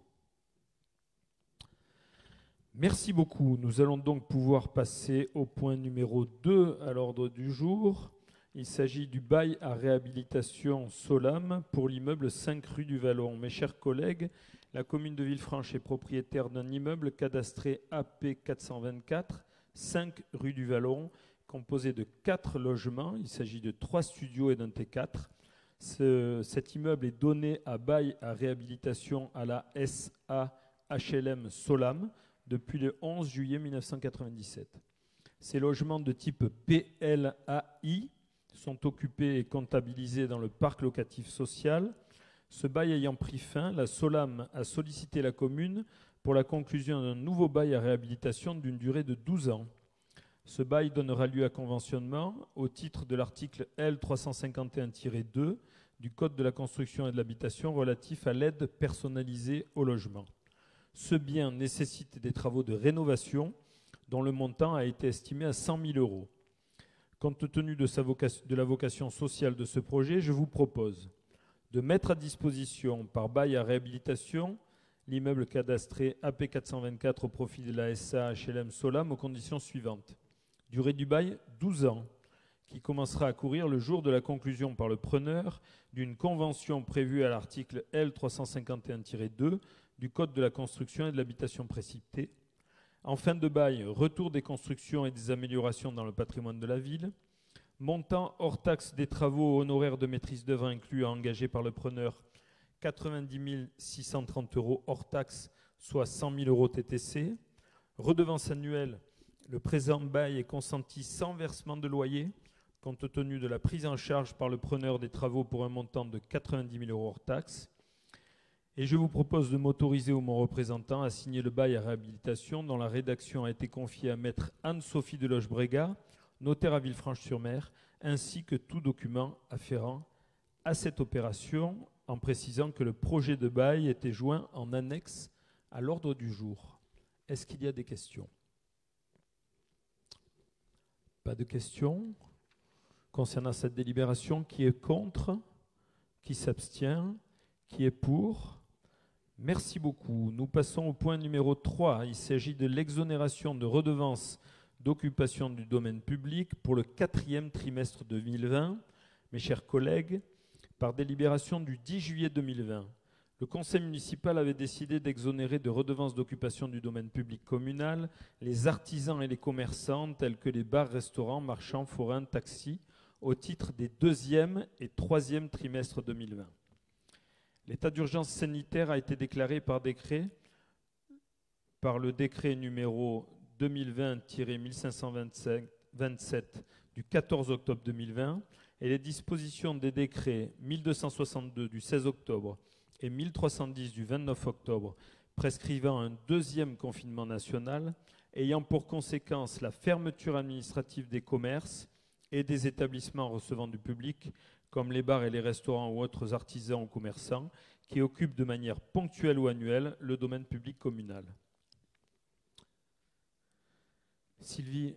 Speaker 1: Merci beaucoup. Nous allons donc pouvoir passer au point numéro 2 à l'ordre du jour. Il s'agit du bail à réhabilitation Solam pour l'immeuble 5 rue du Vallon. Mes chers collègues, la commune de Villefranche est propriétaire d'un immeuble cadastré AP 424, 5 rue du Vallon, composé de 4 logements. Il s'agit de 3 studios et d'un T4. Cet immeuble est donné à bail à réhabilitation à la SA HLM Solam depuis le 11 juillet 1997. Ces logements de type PLAI sont occupés et comptabilisés dans le parc locatif social. Ce bail ayant pris fin, la Solam a sollicité la commune pour la conclusion d'un nouveau bail à réhabilitation d'une durée de 12 ans. Ce bail donnera lieu à conventionnement au titre de l'article L351-2 du Code de la construction et de l'habitation relatif à l'aide personnalisée au logement. Ce bien nécessite des travaux de rénovation dont le montant a été estimé à 100 000 euros. Compte tenu de la vocation sociale de ce projet, je vous propose de mettre à disposition par bail à réhabilitation l'immeuble cadastré AP 424 au profit de la SA HLM Solam aux conditions suivantes. Durée du bail, 12 ans, qui commencera à courir le jour de la conclusion par le preneur d'une convention prévue à l'article L351-2 du Code de la construction et de l'habitation précité. En fin de bail, retour des constructions et des améliorations dans le patrimoine de la ville. Montant hors taxe des travaux honoraires de maîtrise d'œuvre inclus à engager par le preneur, 90 630 euros hors taxe, soit 100 000 euros TTC. Redevance annuelle, le présent bail est consenti sans versement de loyer, compte tenu de la prise en charge par le preneur des travaux pour un montant de 90 000 euros hors taxe. Et je vous propose de m'autoriser ou mon représentant à signer le bail à réhabilitation dont la rédaction a été confiée à maître Anne-Sophie Deloche-Brégat, notaire à Villefranche-sur-Mer, ainsi que tout document afférent à cette opération, en précisant que le projet de bail était joint en annexe à l'ordre du jour. Est-ce qu'il y a des questions? Pas de questions. Concernant cette délibération, qui est contre? Qui s'abstient? Qui est pour? Merci beaucoup. Nous passons au point numéro 3. Il s'agit de l'exonération de redevance d'occupation du domaine public pour le 4e trimestre 2020. Mes chers collègues, par délibération du 10 juillet 2020, le conseil municipal avait décidé d'exonérer de redevance d'occupation du domaine public communal les artisans et les commerçants tels que les bars, restaurants, marchands, forains, taxis au titre des 2e et 3e trimestres 2020. L'état d'urgence sanitaire a été déclaré par le décret numéro 2020-1527 du 14 octobre 2020 et les dispositions des décrets 1262 du 16 octobre et 1310 du 29 octobre prescrivant un 2e confinement national ayant pour conséquence la fermeture administrative des commerces et des établissements recevant du public comme les bars et les restaurants ou autres artisans ou commerçants qui occupent de manière ponctuelle ou annuelle le domaine public communal. Sylvie,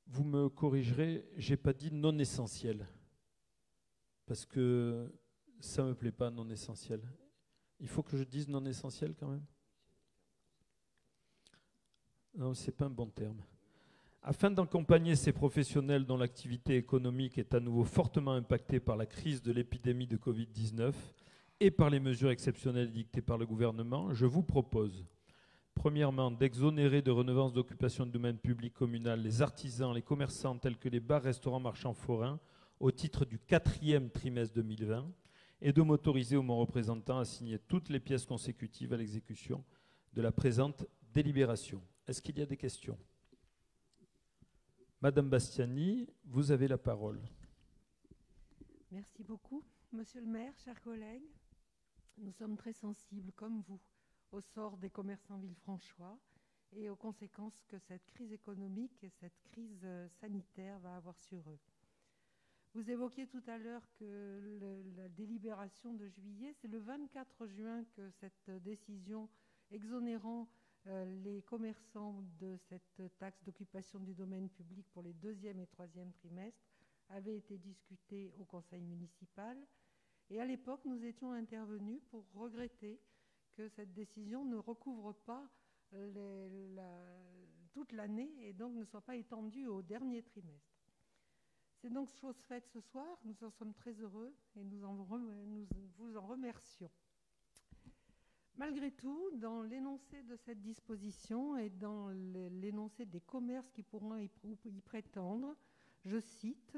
Speaker 1: vous me corrigerez, je n'ai pas dit non essentiel, parce que ça ne me plaît pas, non essentiel. Il faut que je dise non essentiel quand même? Non, ce n'est pas un bon terme. Afin d'accompagner ces professionnels dont l'activité économique est à nouveau fortement impactée par la crise de l'épidémie de Covid-19 et par les mesures exceptionnelles dictées par le gouvernement, je vous propose, premièrement, d'exonérer de redevance d'occupation du domaine public communal les artisans, les commerçants tels que les bars, restaurants, marchands, forains au titre du 4e trimestre 2020 et de m'autoriser ou mon représentant à signer toutes les pièces consécutives à l'exécution de la présente délibération. Est-ce qu'il y a des questions ? Madame Bastiani, vous avez la parole.
Speaker 3: Merci beaucoup, Monsieur le maire, chers collègues. Nous sommes très sensibles, comme vous, au sort des commerçants villefranchois et aux conséquences que cette crise économique et cette crise sanitaire va avoir sur eux. Vous évoquiez tout à l'heure que la délibération de juillet, c'est le 24 juin que cette décision exonérant les commerçants de cette taxe d'occupation du domaine public pour les deuxième et troisième trimestres avaient été discutés au conseil municipal. Et à l'époque, nous étions intervenus pour regretter que cette décision ne recouvre pas toute l'année et donc ne soit pas étendue au dernier trimestre. C'est donc chose faite ce soir, nous en sommes très heureux et nous vous en remercions. Malgré tout, dans l'énoncé de cette disposition et dans l'énoncé des commerces qui pourront y prétendre, je cite,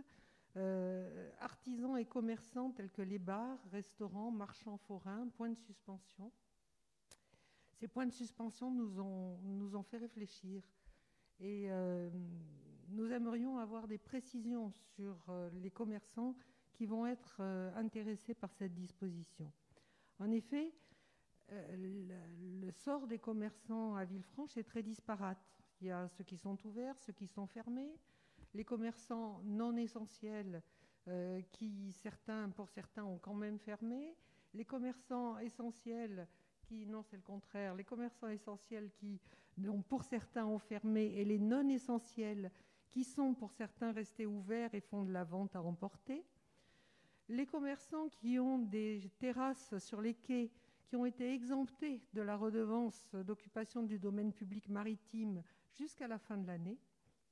Speaker 3: artisans et commerçants tels que les bars, restaurants, marchands forains, points de suspension. Ces points de suspension nous ont fait réfléchir et nous aimerions avoir des précisions sur les commerçants qui vont être intéressés par cette disposition. En effet, le sort des commerçants à Villefranche est très disparate. Il y a ceux qui sont ouverts, ceux qui sont fermés, les commerçants non essentiels qui, pour certains, ont quand même fermé, les commerçants essentiels qui, non, c'est le contraire, les commerçants essentiels qui, pour certains, ont fermé et les non essentiels qui sont, pour certains, restés ouverts et font de la vente à emporter. Les commerçants qui ont des terrasses sur les quais qui ont été exemptés de la redevance d'occupation du domaine public maritime jusqu'à la fin de l'année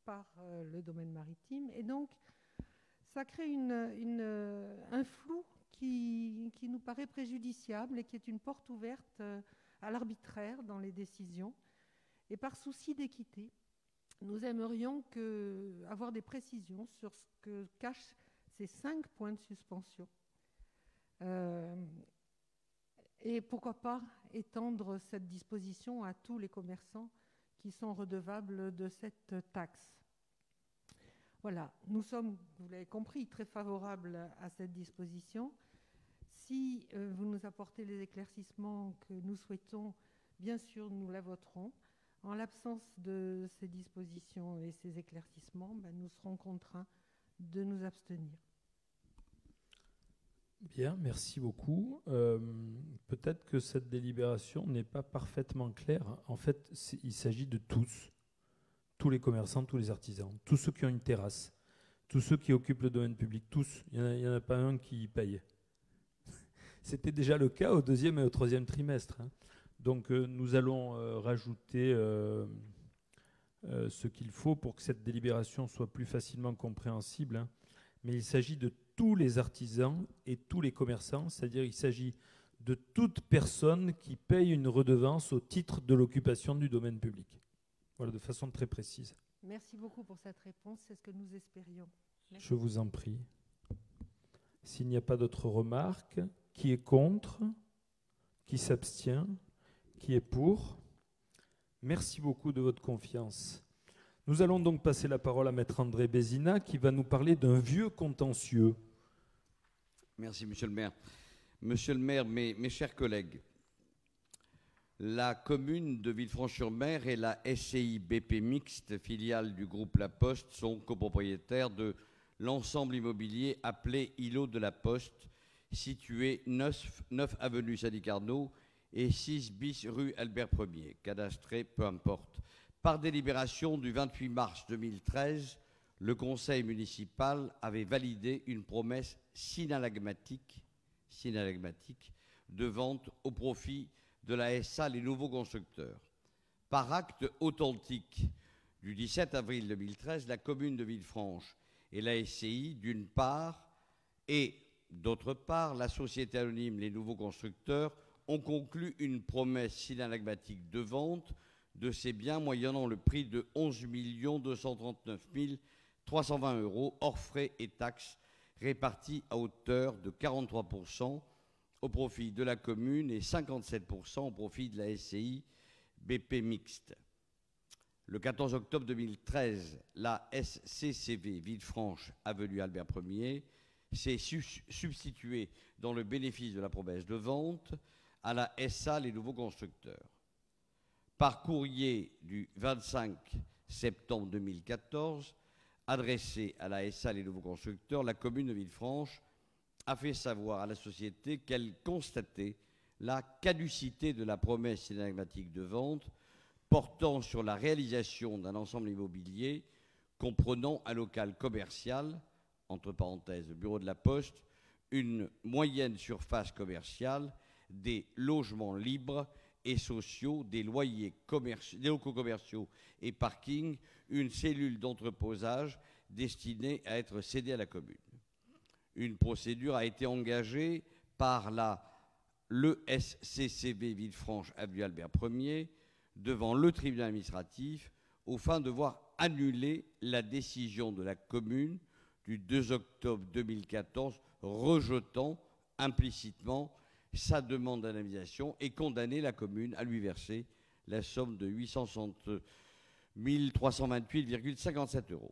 Speaker 3: par le domaine maritime. Et donc, ça crée un flou qui nous paraît préjudiciable et qui est une porte ouverte à l'arbitraire dans les décisions. Et par souci d'équité, nous aimerions avoir des précisions sur ce que cachent ces 5 points de suspension. Et pourquoi pas étendre cette disposition à tous les commerçants qui sont redevables de cette taxe. Voilà, nous sommes, vous l'avez compris, très favorables à cette disposition. Si vous nous apportez les éclaircissements que nous souhaitons, bien sûr, nous la voterons. En l'absence de ces dispositions et ces éclaircissements, nous serons contraints de nous abstenir.
Speaker 1: Bien, merci beaucoup. Peut-être que cette délibération n'est pas parfaitement claire. En fait, il s'agit de tous les commerçants, tous les artisans, tous ceux qui ont une terrasse, tous ceux qui occupent le domaine public, tous. Il n'y en a pas un qui paye. C'était déjà le cas au deuxième et au troisième trimestre. Donc nous allons rajouter ce qu'il faut pour que cette délibération soit plus facilement compréhensible. Mais il s'agit de tous les artisans et tous les commerçants, c'est-à-dire il s'agit de toute personne qui paye une redevance au titre de l'occupation du domaine public. Voilà, de façon très précise.
Speaker 3: Merci beaucoup pour cette réponse, c'est ce que nous espérions. Merci.
Speaker 1: Je vous en prie. S'il n'y a pas d'autres remarques, qui est contre? Qui s'abstient? Qui est pour? Merci beaucoup de votre confiance. Nous allons donc passer la parole à Maître André Bézina qui va nous parler d'un vieux contentieux.
Speaker 4: Merci, Monsieur le maire. Monsieur le maire, mes chers collègues, la commune de Villefranche-sur-Mer et la SCI BP Mixte, filiale du groupe La Poste, sont copropriétaires de l'ensemble immobilier appelé Îlot de la Poste, situé 9 avenue Sadi-Carnot et 6 bis rue Albert Ier, cadastré, peu importe. Par délibération du 28 mars 2013, le conseil municipal avait validé une promesse synalagmatique de vente au profit de la SA Les Nouveaux Constructeurs. Par acte authentique du 17 avril 2013, la commune de Villefranche et la SCI, d'une part, et d'autre part, la société anonyme Les Nouveaux Constructeurs ont conclu une promesse synalagmatique de vente de ces biens moyennant le prix de 11 239 320 € hors frais et taxes répartis à hauteur de 43% au profit de la commune et 57% au profit de la SCI BP Mixte. Le 14 octobre 2013, la SCCV Villefranche, avenue Albert Ier, s'est substituée dans le bénéfice de la promesse de vente à la SA Les Nouveaux Constructeurs. Par courrier du 25 septembre 2014, adressé à la SA Les Nouveaux Constructeurs, la commune de Villefranche a fait savoir à la société qu'elle constatait la caducité de la promesse synalagmatique de vente, portant sur la réalisation d'un ensemble immobilier comprenant un local commercial, entre parenthèses, bureau de la Poste, une moyenne surface commerciale, des logements libres et sociaux, des des locaux commerciaux et parkings, une cellule d'entreposage destinée à être cédée à la commune. Une procédure a été engagée par l'ESCCB Villefranche avenue Albert Ier devant le tribunal administratif aux fins de voir annuler la décision de la commune du 2 octobre 2014 rejetant implicitement sa demande d'indemnisation et condamner la commune à lui verser la somme de 860 328,57 €.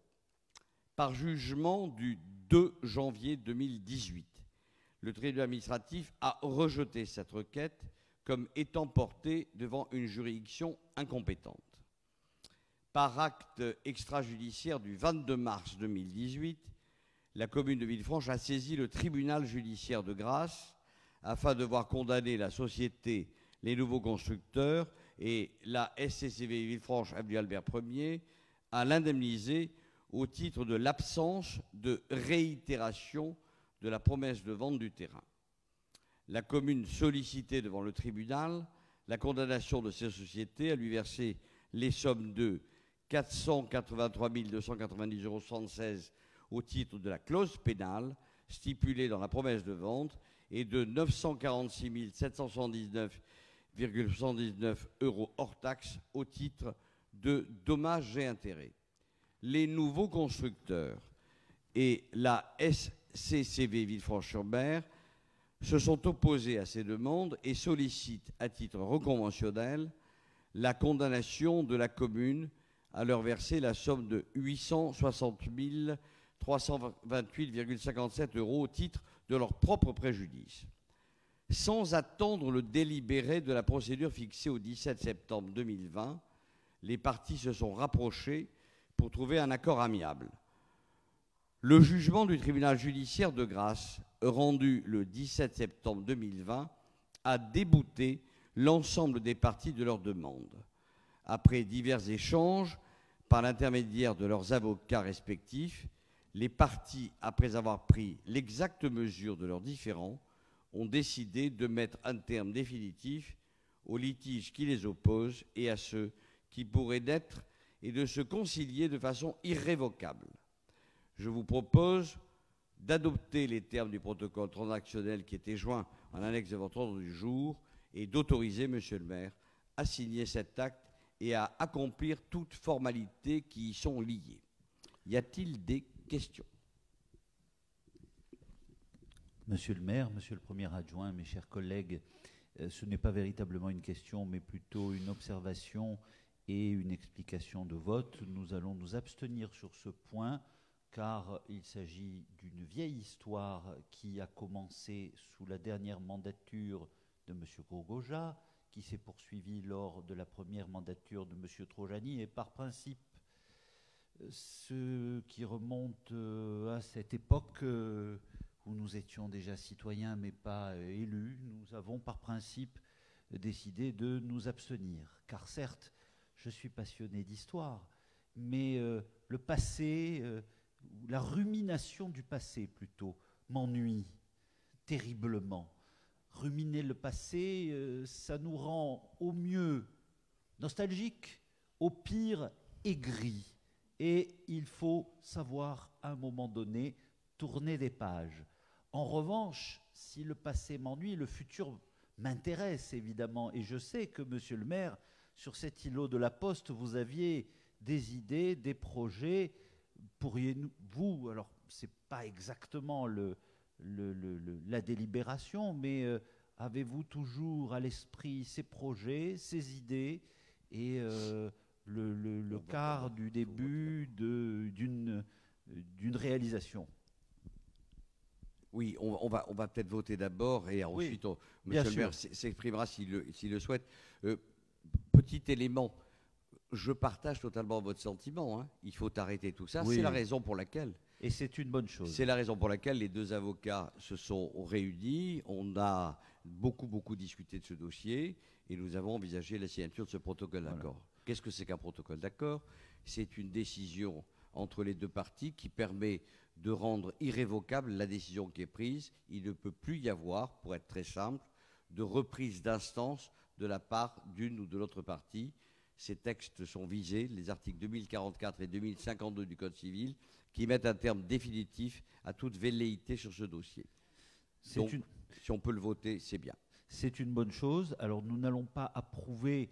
Speaker 4: Par jugement du 2 janvier 2018, le tribunal administratif a rejeté cette requête comme étant portée devant une juridiction incompétente. Par acte extrajudiciaire du 22 mars 2018, la commune de Villefranche a saisi le tribunal judiciaire de Grasse afin de voir condamner la société Les Nouveaux Constructeurs et la SCCB Villefranche avenue Albert Ier à l'indemniser au titre de l'absence de réitération de la promesse de vente du terrain. La commune sollicitait devant le tribunal la condamnation de ces sociétés à lui verser les sommes de 483 290,76 € au titre de la clause pénale stipulée dans la promesse de vente et de 946 779,79 € hors taxe au titre de dommages et intérêts. Les Nouveaux Constructeurs et la SCCB Villefranche-sur-Mer se sont opposés à ces demandes et sollicitent à titre reconventionnel la condamnation de la commune à leur verser la somme de 860 328,57 € au titre de leur propre préjudice. Sans attendre le délibéré de la procédure fixée au 17 septembre 2020, les parties se sont rapprochées pour trouver un accord amiable. Le jugement du tribunal judiciaire de Grasse, rendu le 17 septembre 2020, a débouté l'ensemble des parties de leur demande. Après divers échanges, par l'intermédiaire de leurs avocats respectifs, les parties, après avoir pris l'exacte mesure de leurs différends, ont décidé de mettre un terme définitif aux litiges qui les opposent et à ceux qui pourraient naître et de se concilier de façon irrévocable. Je vous propose d'adopter les termes du protocole transactionnel qui était joint en annexe de votre ordre du jour et d'autoriser, Monsieur le maire, à signer cet acte et à accomplir toutes formalités qui y sont liées. Y a-t-il des questions?
Speaker 2: Monsieur le maire, monsieur le premier adjoint, mes chers collègues, ce n'est pas véritablement une question, mais plutôt une observation et une explication de vote. Nous allons nous abstenir sur ce point, car il s'agit d'une vieille histoire qui a commencé sous la dernière mandature de M. Gourgoja, qui s'est poursuivie lors de la première mandature de M. Trojani, et par principe, ce qui remonte à cette époque où nous étions déjà citoyens mais pas élus, nous avons par principe décidé de nous abstenir. Car certes, je suis passionné d'histoire, mais le passé, la rumination du passé plutôt, m'ennuie terriblement. Ruminer le passé, ça nous rend au mieux nostalgiques, au pire aigris. Et il faut savoir, à un moment donné, tourner des pages. En revanche, si le passé m'ennuie, le futur m'intéresse évidemment. Et je sais que, monsieur le maire, sur cet îlot de la Poste, vous aviez des idées, des projets. Pourriez-vous, alors ce n'est pas exactement la délibération, mais avez-vous toujours à l'esprit ces projets, ces idées et le quart du début d'une réalisation?
Speaker 4: Oui, on va peut-être voter d'abord et ensuite, monsieur le maire s'exprimera s'il le souhaite. Petit élément, je partage totalement votre sentiment. Hein. Il faut arrêter tout ça. Oui. C'est la raison pour laquelle.
Speaker 2: Et c'est une bonne chose.
Speaker 4: C'est la raison pour laquelle les deux avocats se sont réunis. On a beaucoup discuté de ce dossier et nous avons envisagé la signature de ce protocole d'accord. Qu'est-ce que c'est qu'un protocole d'accord? C'est une décision entre les deux parties qui permet de rendre irrévocable la décision qui est prise. Il ne peut plus y avoir, pour être très simple, de reprise d'instance de la part d'une ou de l'autre partie. Ces textes sont visés, les articles 2044 et 2052 du Code civil, qui mettent un terme définitif à toute velléité sur ce dossier. Donc, si on peut le voter, c'est bien.
Speaker 2: C'est une bonne chose. Alors, nous n'allons pas approuver,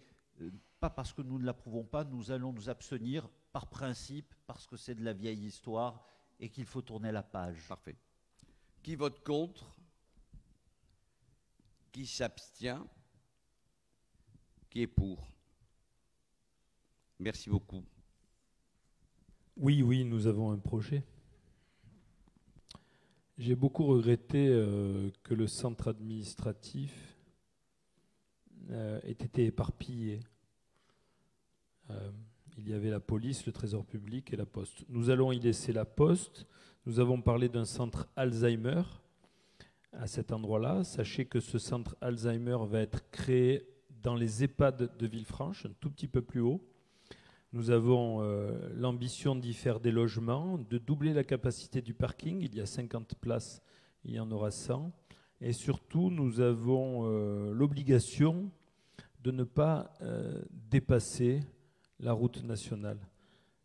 Speaker 2: pas parce que nous ne l'approuvons pas, nous allons nous abstenir par principe, parce que c'est de la vieille histoire et qu'il faut tourner la page.
Speaker 4: Parfait. Qui vote contre? Qui s'abstient? Qui est pour? Merci beaucoup.
Speaker 1: Oui, oui, nous avons un projet. J'ai beaucoup regretté que le centre administratif ait été éparpillé. Il y avait la police, le trésor public et la poste. Nous allons y laisser la poste. Nous avons parlé d'un centre Alzheimer à cet endroit-là. Sachez que ce centre Alzheimer va être créé dans les EHPAD de Villefranche, un tout petit peu plus haut. Nous avons l'ambition d'y faire des logements, de doubler la capacité du parking. Il y a 50 places, il y en aura 100. Et surtout, nous avons l'obligation de ne pas dépasser la route nationale.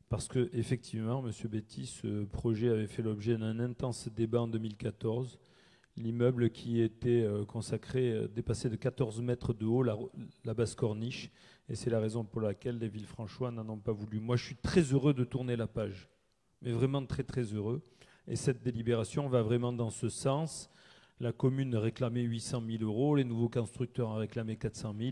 Speaker 1: Parce que, effectivement, M. Betty, ce projet avait fait l'objet d'un intense débat en 2014. L'immeuble qui était consacré dépassait de 14 mètres de haut la basse corniche. Et c'est la raison pour laquelle les Villefranchois n'en ont pas voulu. Moi, je suis très heureux de tourner la page. Mais vraiment très, très heureux. Et cette délibération va vraiment dans ce sens. La commune réclamait 800 000 euros. Les nouveaux constructeurs en réclamaient 400 000.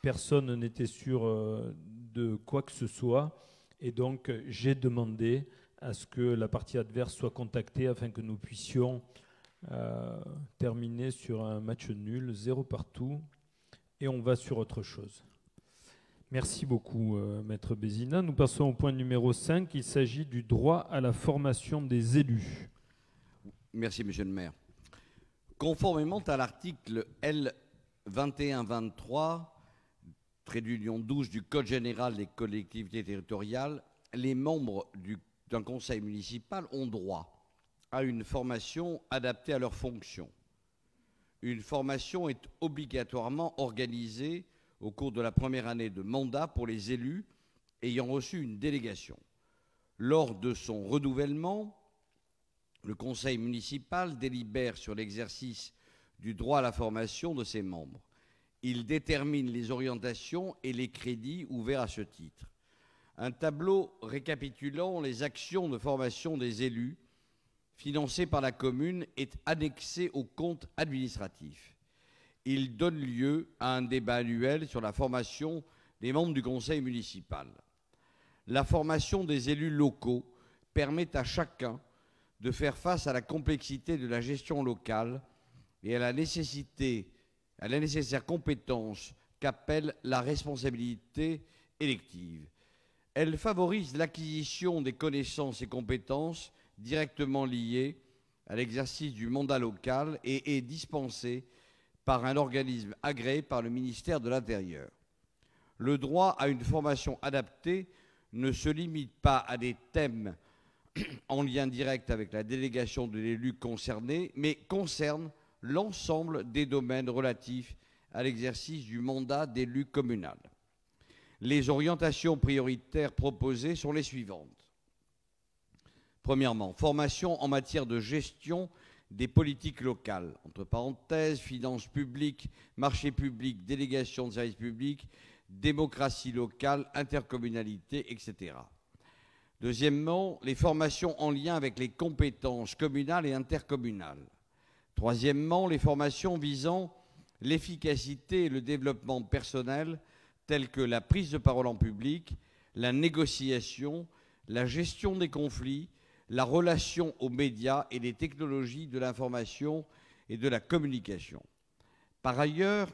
Speaker 1: Personne n'était sûr de quoi que ce soit. Et donc, j'ai demandé à ce que la partie adverse soit contactée afin que nous puissions terminer sur un match nul, 0 partout. Et on va sur autre chose. Merci beaucoup, Maître Bézina. Nous passons au point numéro 5. Il s'agit du droit à la formation des élus.
Speaker 4: Merci, Monsieur le maire. Conformément à l'article L. 2123, trait d'union 12 du Code général des collectivités territoriales, les membres d'un conseil municipal ont droit à une formation adaptée à leurs fonctions. Une formation est obligatoirement organisée au cours de la première année de mandat pour les élus ayant reçu une délégation. Lors de son renouvellement, le conseil municipal délibère sur l'exercice du droit à la formation de ses membres. Il détermine les orientations et les crédits ouverts à ce titre. Un tableau récapitulant les actions de formation des élus financées par la commune est annexé au compte administratif. Il donne lieu à un débat annuel sur la formation des membres du conseil municipal. La formation des élus locaux permet à chacun de faire face à la complexité de la gestion locale et à la nécessaire compétence qu'appelle la responsabilité élective. Elle favorise l'acquisition des connaissances et compétences directement liées à l'exercice du mandat local et est dispensée par un organisme agréé par le ministère de l'Intérieur. Le droit à une formation adaptée ne se limite pas à des thèmes en lien direct avec la délégation de l'élu concerné, mais concerne l'ensemble des domaines relatifs à l'exercice du mandat d'élu communal. Les orientations prioritaires proposées sont les suivantes. Premièrement, formation en matière de gestion des politiques locales, entre parenthèses, finances publiques, marchés publics, délégation de services publics, démocratie locale, intercommunalité, etc. Deuxièmement, les formations en lien avec les compétences communales et intercommunales. Troisièmement, les formations visant l'efficacité et le développement personnel, telles que la prise de parole en public, la négociation, la gestion des conflits, la relation aux médias et les technologies de l'information et de la communication. Par ailleurs,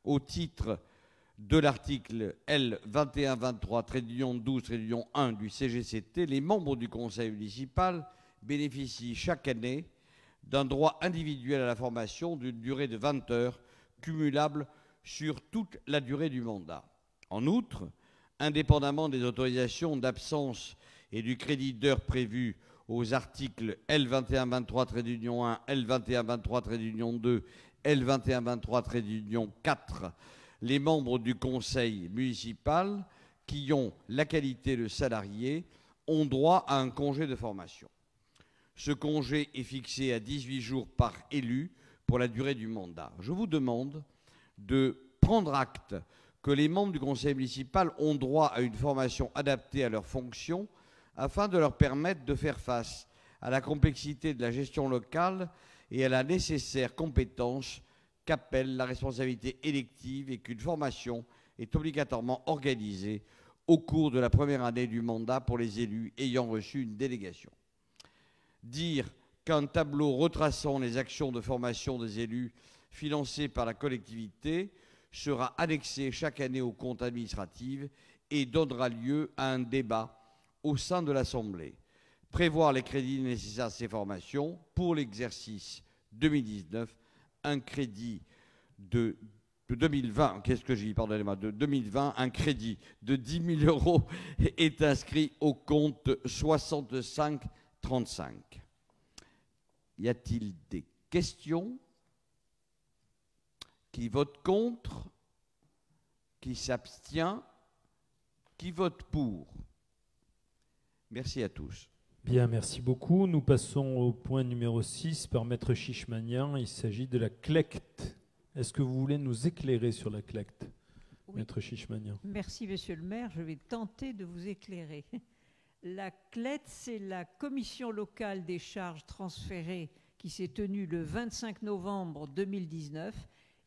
Speaker 4: au titre de l'article L. 2123-12-1 du CGCT, les membres du conseil municipal bénéficient chaque année d'un droit individuel à la formation d'une durée de 20 heures, cumulable sur toute la durée du mandat. En outre, indépendamment des autorisations d'absence et du crédit d'heure prévu aux articles L2123-1, L2123-2, L2123-4, les membres du conseil municipal qui ont la qualité de salarié ont droit à un congé de formation. Ce congé est fixé à 18 jours par élu pour la durée du mandat. Je vous demande de prendre acte que les membres du conseil municipal ont droit à une formation adaptée à leurs fonctions afin de leur permettre de faire face à la complexité de la gestion locale et à la nécessaire compétence qu'appelle la responsabilité élective, et qu'une formation est obligatoirement organisée au cours de la première année du mandat pour les élus ayant reçu une délégation. Dire qu'un tableau retraçant les actions de formation des élus financées par la collectivité sera annexé chaque année au compte administratif et donnera lieu à un débat au sein de l'Assemblée. Prévoir les crédits nécessaires à ces formations pour l'exercice 2019, un crédit de 2020, de 2020, un crédit de 10 000 € est inscrit au compte 6535. Y a-t-il des questions? Qui vote contre? Qui s'abstient? Qui vote pour? Merci à tous.
Speaker 1: Bien, merci beaucoup. Nous passons au point numéro 6 par Maître Chichmanian. Il s'agit de la CLECT. Est-ce que vous voulez nous éclairer sur la CLECT, oui. Maître Chichmanian?
Speaker 5: Merci, Monsieur le maire. Je vais tenter de vous éclairer. La CLECT, c'est la Commission locale des charges transférées qui s'est tenue le 25 novembre 2019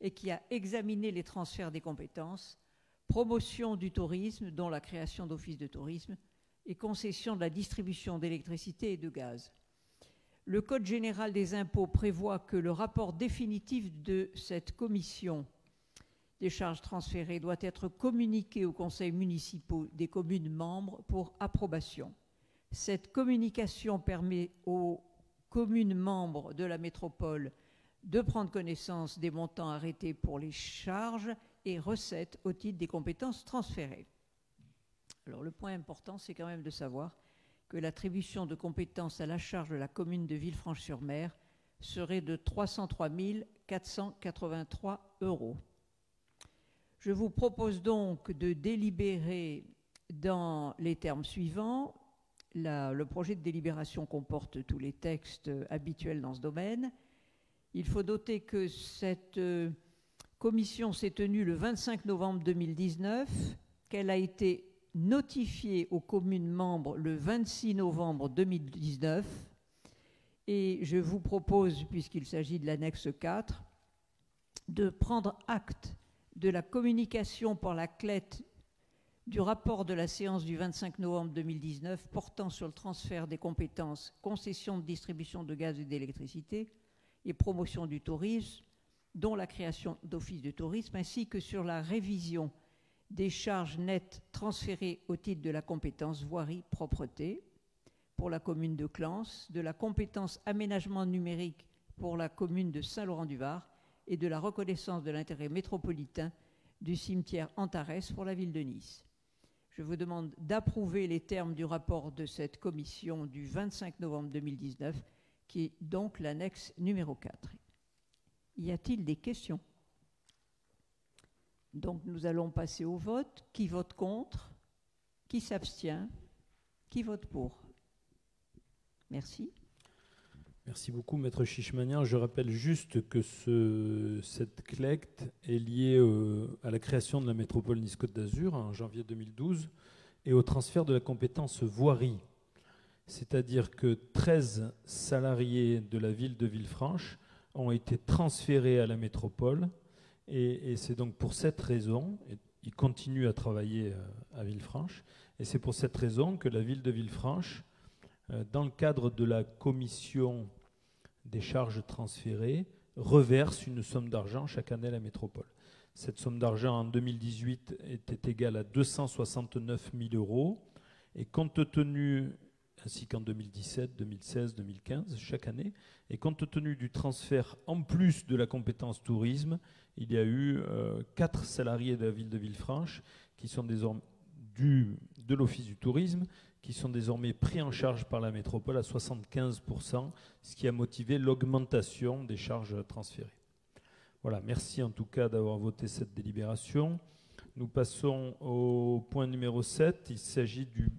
Speaker 5: et qui a examiné les transferts des compétences, promotion du tourisme, dont la création d'offices de tourisme, et concession de la distribution d'électricité et de gaz. Le Code général des impôts prévoit que le rapport définitif de cette commission des charges transférées doit être communiqué aux conseils municipaux des communes membres pour approbation. Cette communication permet aux communes membres de la métropole de prendre connaissance des montants arrêtés pour les charges et recettes au titre des compétences transférées. Alors, le point important, c'est quand même de savoir que l'attribution de compétences à la charge de la commune de Villefranche-sur-Mer serait de 303 483 €. Je vous propose donc de délibérer dans les termes suivants. Le projet de délibération comporte tous les textes habituels dans ce domaine. Il faut noter que cette commission s'est tenue le 25 novembre 2019, qu'elle a été notifiée aux communes membres le 26 novembre 2019. Et je vous propose, puisqu'il s'agit de l'annexe 4, de prendre acte de la communication par la CLECT du rapport de la séance du 25 novembre 2019 portant sur le transfert des compétences concession de distribution de gaz et d'électricité et promotion du tourisme, dont la création d'offices de tourisme, ainsi que sur la révision des charges nettes transférées au titre de la compétence voirie propreté pour la commune de Clans, de la compétence aménagement numérique pour la commune de Saint-Laurent-du-Var et de la reconnaissance de l'intérêt métropolitain du cimetière Antares pour la ville de Nice. Je vous demande d'approuver les termes du rapport de cette commission du 25 novembre 2019, qui est donc l'annexe numéro 4. Y a-t-il des questions? Donc nous allons passer au vote. Qui vote contre? Qui s'abstient? Qui vote pour? Merci.
Speaker 1: Merci beaucoup, Maître Chichmanian. Je rappelle juste que cette CLECT est liée à la création de la métropole Nice-Côte d'Azur en janvier 2012 et au transfert de la compétence voirie. C'est-à-dire que 13 salariés de la ville de Villefranche ont été transférés à la métropole et c'est donc pour cette raison, ils continuent à travailler à Villefranche, et c'est pour cette raison que la ville de Villefranche, dans le cadre de la commission des charges transférées, reverse une somme d'argent chaque année à la métropole. Cette somme d'argent en 2018 était égale à 269 000 €, et compte tenu, ainsi qu'en 2017, 2016, 2015, chaque année, et compte tenu du transfert en plus de la compétence tourisme, il y a eu 4 salariés de la ville de Villefranche qui sont désormais, de l'Office du tourisme qui sont désormais pris en charge par la métropole à 75%, ce qui a motivé l'augmentation des charges transférées. Voilà, merci en tout cas d'avoir voté cette délibération. Nous passons au point numéro 7. Il s'agit d'une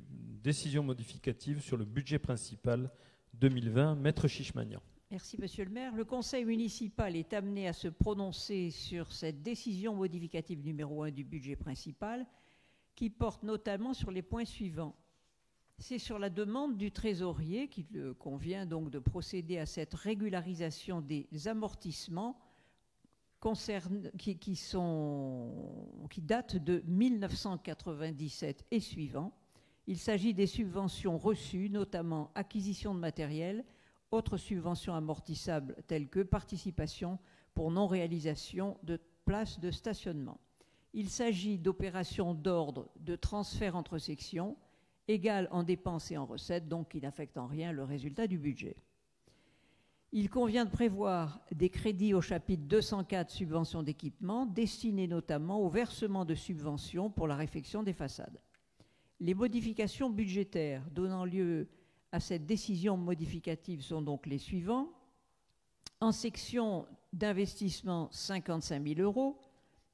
Speaker 1: décision modificative sur le budget principal 2020. Maître Chichmanian.
Speaker 5: Merci, Monsieur le maire. Le conseil municipal est amené à se prononcer sur cette décision modificative numéro 1 du budget principal qui porte notamment sur les points suivants. C'est sur la demande du trésorier qu'il convient donc de procéder à cette régularisation des amortissements qui datent de 1997 et suivants. Il s'agit des subventions reçues, notamment acquisition de matériel, autres subventions amortissables telles que participation pour non-réalisation de places de stationnement. Il s'agit d'opérations d'ordre de transfert entre sections, égales en dépenses et en recettes, donc qui n'affectent en rien le résultat du budget. Il convient de prévoir des crédits au chapitre 204 subventions d'équipement, destinés notamment au versement de subventions pour la réfection des façades. Les modifications budgétaires donnant lieu à cette décision modificative sont donc les suivants. En section d'investissement, 55 000 €,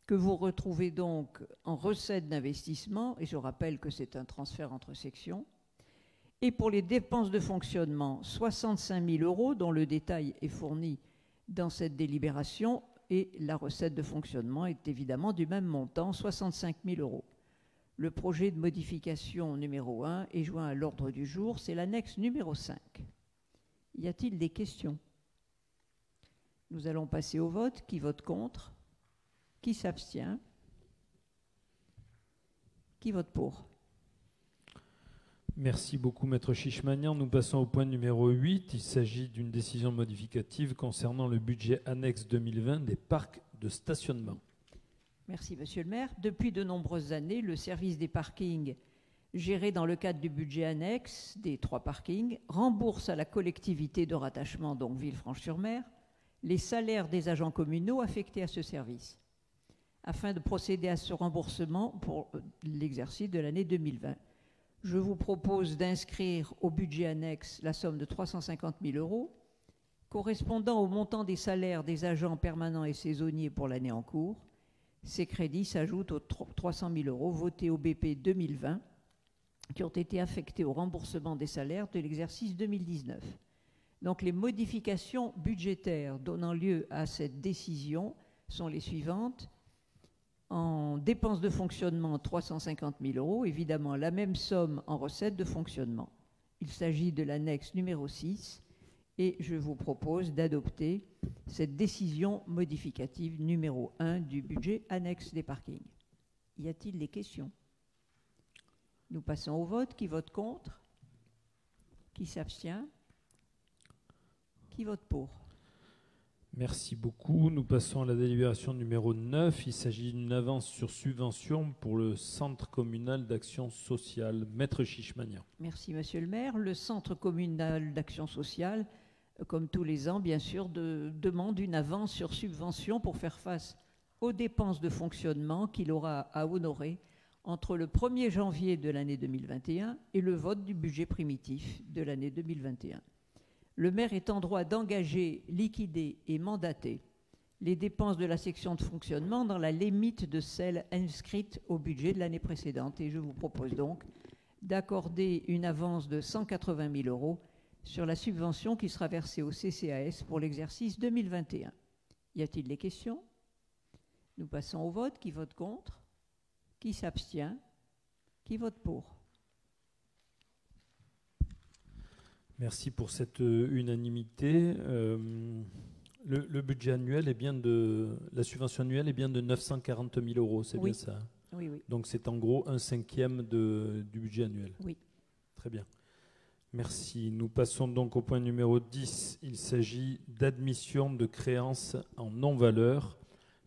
Speaker 5: que vous retrouvez donc en recettes d'investissement, et je rappelle que c'est un transfert entre sections. Et pour les dépenses de fonctionnement, 65 000 €, dont le détail est fourni dans cette délibération, et la recette de fonctionnement est évidemment du même montant, 65 000 €. Le projet de modification numéro 1 est joint à l'ordre du jour, c'est l'annexe numéro 5. Y a-t-il des questions? Nous allons passer au vote. Qui vote contre? Qui s'abstient? Qui vote pour?
Speaker 1: Merci beaucoup, Maître Chichmanian. Nous passons au point numéro 8. Il s'agit d'une décision modificative concernant le budget annexe 2020 des parcs de stationnement.
Speaker 5: Merci, Monsieur le maire. Depuis de nombreuses années, le service des parkings, géré dans le cadre du budget annexe des 3 parkings, rembourse à la collectivité de rattachement, donc Villefranche-sur-Mer, les salaires des agents communaux affectés à ce service, afin de procéder à ce remboursement pour l'exercice de l'année 2020. Je vous propose d'inscrire au budget annexe la somme de 350 000 €, correspondant au montant des salaires des agents permanents et saisonniers pour l'année en cours. Ces crédits s'ajoutent aux 300 000 € votés au BP 2020 qui ont été affectés au remboursement des salaires de l'exercice 2019. Donc les modifications budgétaires donnant lieu à cette décision sont les suivantes. En dépenses de fonctionnement, 350 000 €, évidemment la même somme en recettes de fonctionnement. Il s'agit de l'annexe numéro 6 et je vous propose d'adopter cette décision modificative numéro 1 du budget annexe des parkings. Y a-t-il des questions? Nous passons au vote. Qui vote contre? Qui s'abstient? Qui vote pour?
Speaker 1: Merci beaucoup. Nous passons à la délibération numéro 9. Il s'agit d'une avance sur subvention pour le Centre communal d'action sociale. Maître Chichmanian.
Speaker 5: Merci, Monsieur le maire. Le Centre communal d'action sociale, comme tous les ans, bien sûr, demande une avance sur subvention pour faire face aux dépenses de fonctionnement qu'il aura à honorer entre le 1er janvier de l'année 2021 et le vote du budget primitif de l'année 2021. Le maire est en droit d'engager, liquider et mandater les dépenses de la section de fonctionnement dans la limite de celles inscrites au budget de l'année précédente. Et je vous propose donc d'accorder une avance de 180 000 € sur la subvention qui sera versée au CCAS pour l'exercice 2021. Y a-t-il des questions? Nous passons au vote. Qui vote contre? Qui s'abstient? Qui vote pour?
Speaker 1: Merci pour cette unanimité. Le budget annuel est bien de... La subvention annuelle est bien de 940 000 €, c'est
Speaker 5: Oui.
Speaker 1: bien ça?
Speaker 5: Oui, oui.
Speaker 1: Donc c'est en gros 1/5 du budget annuel.
Speaker 5: Oui.
Speaker 1: Très bien. Merci. Nous passons donc au point numéro 10. Il s'agit d'admission de créances en non-valeur.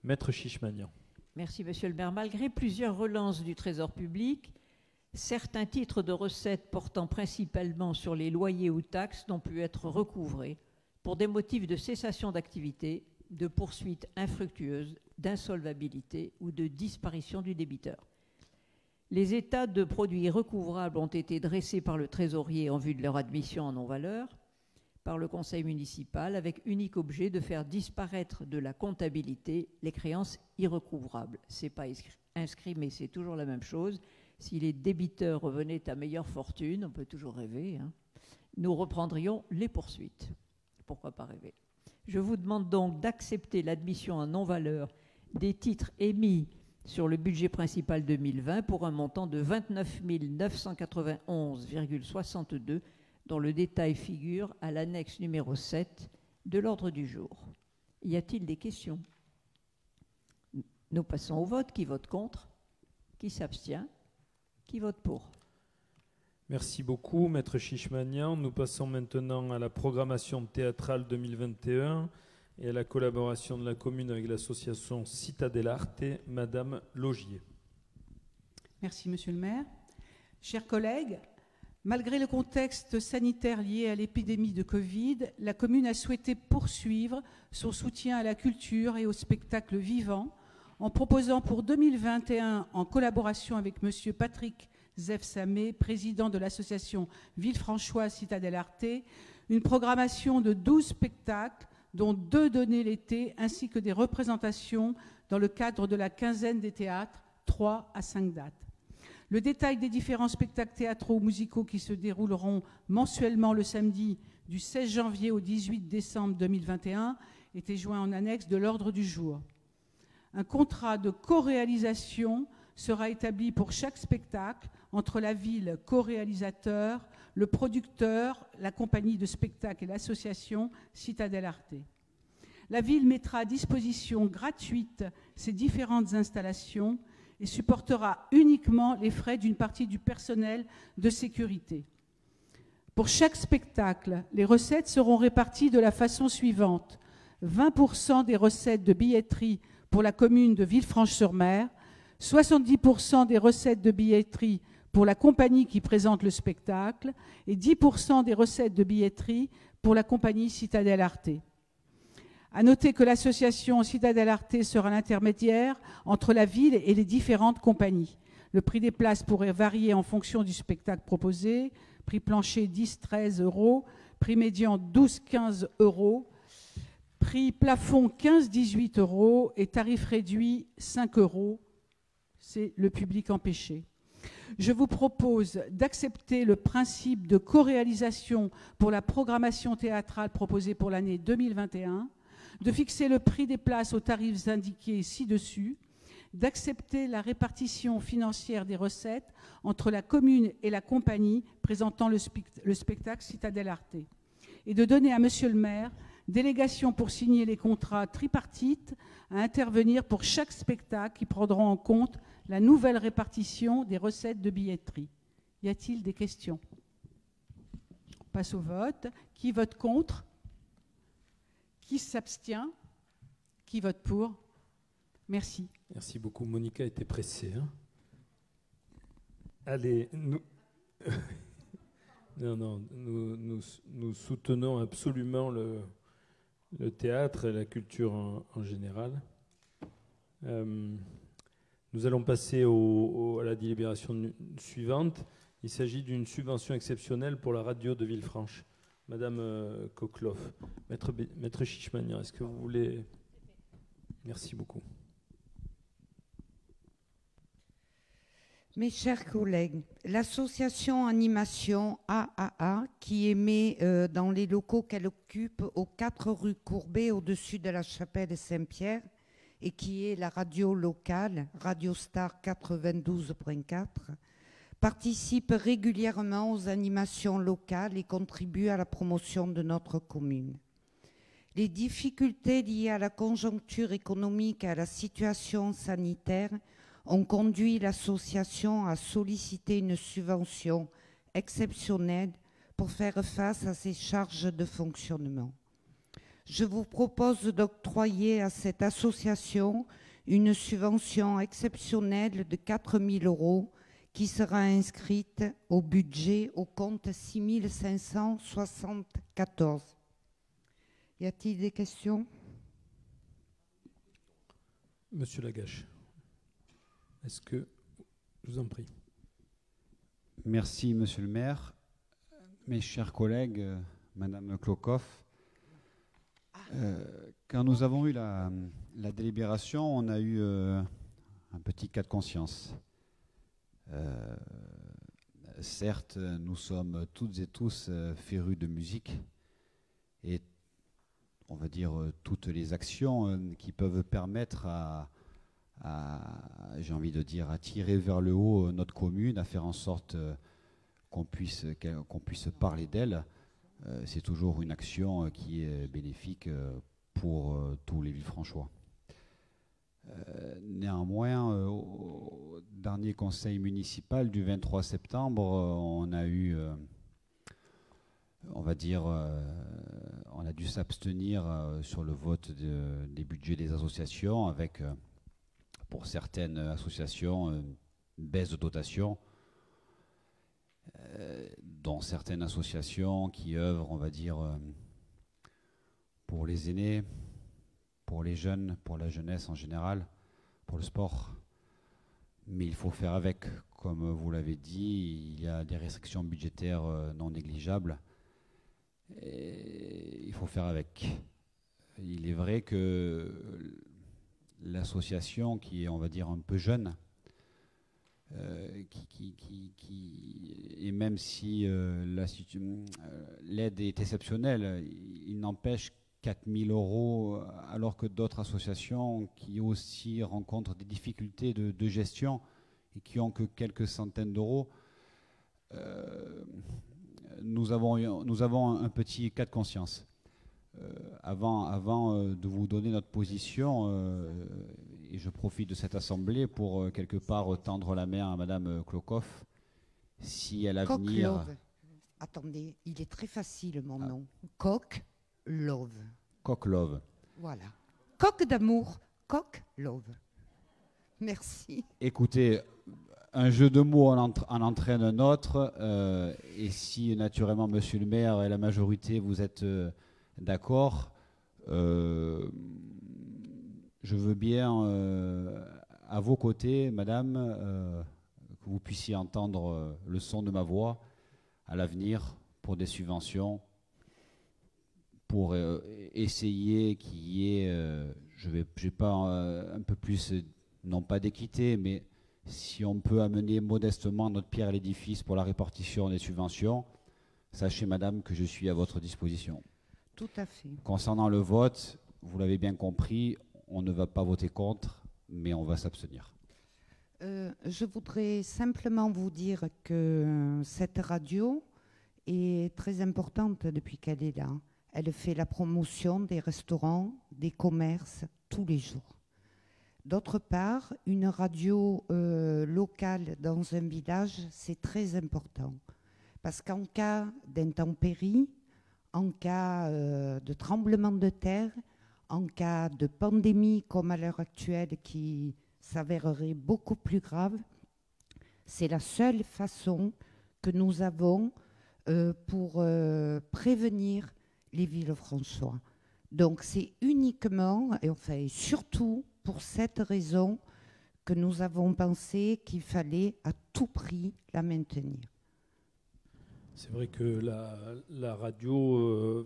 Speaker 1: Maître Chichmanian.
Speaker 5: Merci, Monsieur le maire. Malgré plusieurs relances du Trésor public, certains titres de recettes portant principalement sur les loyers ou taxes n'ont pu être recouvrés pour des motifs de cessation d'activité, de poursuite infructueuse, d'insolvabilité ou de disparition du débiteur. Les états de produits recouvrables ont été dressés par le trésorier en vue de leur admission en non-valeur par le conseil municipal, avec unique objet de faire disparaître de la comptabilité les créances irrecouvrables. Ce n'est pas inscrit, mais c'est toujours la même chose. Si les débiteurs revenaient à meilleure fortune, on peut toujours rêver, hein, nous reprendrions les poursuites. Pourquoi pas rêver? Je vous demande donc d'accepter l'admission en non-valeur des titres émis sur le budget principal 2020 pour un montant de 29 991,62 dont le détail figure à l'annexe numéro 7 de l'ordre du jour. Y a-t-il des questions? Nous passons au vote. Qui vote contre? Qui s'abstient? Qui vote pour?
Speaker 1: Merci beaucoup, Maître Chichmanian. Nous passons maintenant à la programmation théâtrale 2021 et à la collaboration de la commune avec l'association Citadel Arte. Madame Laugier.
Speaker 6: Merci, Monsieur le maire. Chers collègues, malgré le contexte sanitaire lié à l'épidémie de Covid, la commune a souhaité poursuivre son soutien à la culture et au spectacle vivant en proposant pour 2021, en collaboration avec Monsieur Patrick Zef-Samé, président de l'association Villefranchois Citadel Arte, une programmation de 12 spectacles, dont 2 donnés l'été, ainsi que des représentations dans le cadre de la quinzaine des théâtres, 3 à 5 dates. Le détail des différents spectacles théâtraux ou musicaux qui se dérouleront mensuellement le samedi du 16 janvier au 18 décembre 2021 était joint en annexe de l'ordre du jour. Un contrat de co-réalisation sera établi pour chaque spectacle entre la ville co-réalisateur, le producteur, la compagnie de spectacle et l'association Citadel Arte. La ville mettra à disposition gratuite ces différentes installations et supportera uniquement les frais d'une partie du personnel de sécurité. Pour chaque spectacle, les recettes seront réparties de la façon suivante. 20% des recettes de billetterie pour la commune de Villefranche-sur-Mer, 70% des recettes de billetterie pour la compagnie qui présente le spectacle et 10% des recettes de billetterie pour la compagnie Citadel Arte. À noter que l'association Citadel Arte sera l'intermédiaire entre la ville et les différentes compagnies. Le prix des places pourrait varier en fonction du spectacle proposé. Prix plancher 10-13 euros, prix médian 12-15 euros, prix plafond 15-18 euros et tarif réduit 5 euros. C'est le public empêché. Je vous propose d'accepter le principe de co-réalisation pour la programmation théâtrale proposée pour l'année 2021, de fixer le prix des places aux tarifs indiqués ci-dessus, d'accepter la répartition financière des recettes entre la commune et la compagnie présentant le spectacle Citadel Arte, et de donner à Monsieur le maire délégation pour signer les contrats tripartites à intervenir pour chaque spectacle qui prendront en compte la nouvelle répartition des recettes de billetterie. Y a-t-il des questions? On passe au vote. Qui vote contre? Qui s'abstient? Qui vote pour? Merci.
Speaker 1: Merci beaucoup. Monica était pressée. Hein. Allez, nous soutenons absolument le théâtre et la culture en général. Nous allons passer à la délibération suivante. Il s'agit d'une subvention exceptionnelle pour la radio de Villefranche. Madame Kokloff, Maître Chichmanian, est-ce que vous voulez... Merci beaucoup.
Speaker 7: Mes chers collègues, l'association Animation AAA, qui émet dans les locaux qu'elle occupe aux 4 rue Courbet, au-dessus de la chapelle Saint-Pierre, et qui est la radio locale, Radio Star 92.4, participe régulièrement aux animations locales et contribue à la promotion de notre commune. Les difficultés liées à la conjoncture économique et à la situation sanitaire ont conduit l'association à solliciter une subvention exceptionnelle pour faire face à ses charges de fonctionnement. Je vous propose d'octroyer à cette association une subvention exceptionnelle de 4 000 € qui sera inscrite au budget au compte 6 574. Y a-t-il des questions?
Speaker 1: Monsieur Lagache, est-ce que... Je vous en prie.
Speaker 8: Merci, monsieur le maire. Mes chers collègues, madame Klokoff, quand nous avons eu la délibération, on a eu un petit cas de conscience. Certes, nous sommes toutes et tous férus de musique et on va dire toutes les actions qui peuvent permettre j'ai envie de dire, à tirer vers le haut notre commune, à faire en sorte qu'on puisse parler d'elle. C'est toujours une action qui est bénéfique pour tous les Villefranchois. Néanmoins, au dernier conseil municipal du 23 septembre, on a eu, on va dire, on a dû s'abstenir sur le vote des budgets des associations avec, pour certaines associations, une baisse de dotation, dont certaines associations qui œuvrent, on va dire, pour les aînés, pour les jeunes, pour la jeunesse en général, pour le sport. Mais il faut faire avec. Comme vous l'avez dit, il y a des restrictions budgétaires non négligeables. Et il faut faire avec. Il est vrai que l'association qui est, on va dire, un peu jeune, et même si l'aide est exceptionnelle, il n'empêche 4 000 €, alors que d'autres associations qui aussi rencontrent des difficultés de gestion et qui ont que quelques centaines d'euros, nous avons un petit cas de conscience. Avant de vous donner notre position, et je profite de cette assemblée pour quelque part tendre la main à Madame Klokoff, si à l'avenir...
Speaker 7: Coq-Love. Attendez, il est très facile mon nom. Coq-Love.
Speaker 8: Coq-Love.
Speaker 7: Voilà. Coq d'amour, Coq-Love. Merci.
Speaker 8: Écoutez, un jeu de mots en entraîne un autre, et si naturellement Monsieur le maire et la majorité vous êtes d'accord, je veux bien à vos côtés, madame, que vous puissiez entendre le son de ma voix à l'avenir pour des subventions, pour essayer qu'il y ait, je vais pas un peu plus, non pas d'équité, mais si on peut amener modestement notre pierre à l'édifice pour la répartition des subventions, sachez madame que je suis à votre disposition.
Speaker 7: Tout à fait.
Speaker 8: Concernant le vote, vous l'avez bien compris, on ne va pas voter contre, mais on va s'abstenir.
Speaker 7: Je voudrais simplement vous dire que cette radio est très importante depuis qu'elle est là. Elle fait la promotion des restaurants, des commerces, tous les jours. D'autre part, une radio locale dans un village, c'est très important. Parce qu'en cas d'intempéries, en cas de tremblement de terre, en cas de pandémie comme à l'heure actuelle qui s'avérerait beaucoup plus grave, c'est la seule façon que nous avons pour prévenir les Villefranchois. Donc c'est uniquement, et enfin surtout pour cette raison que nous avons pensé qu'il fallait à tout prix la maintenir.
Speaker 1: C'est vrai que la radio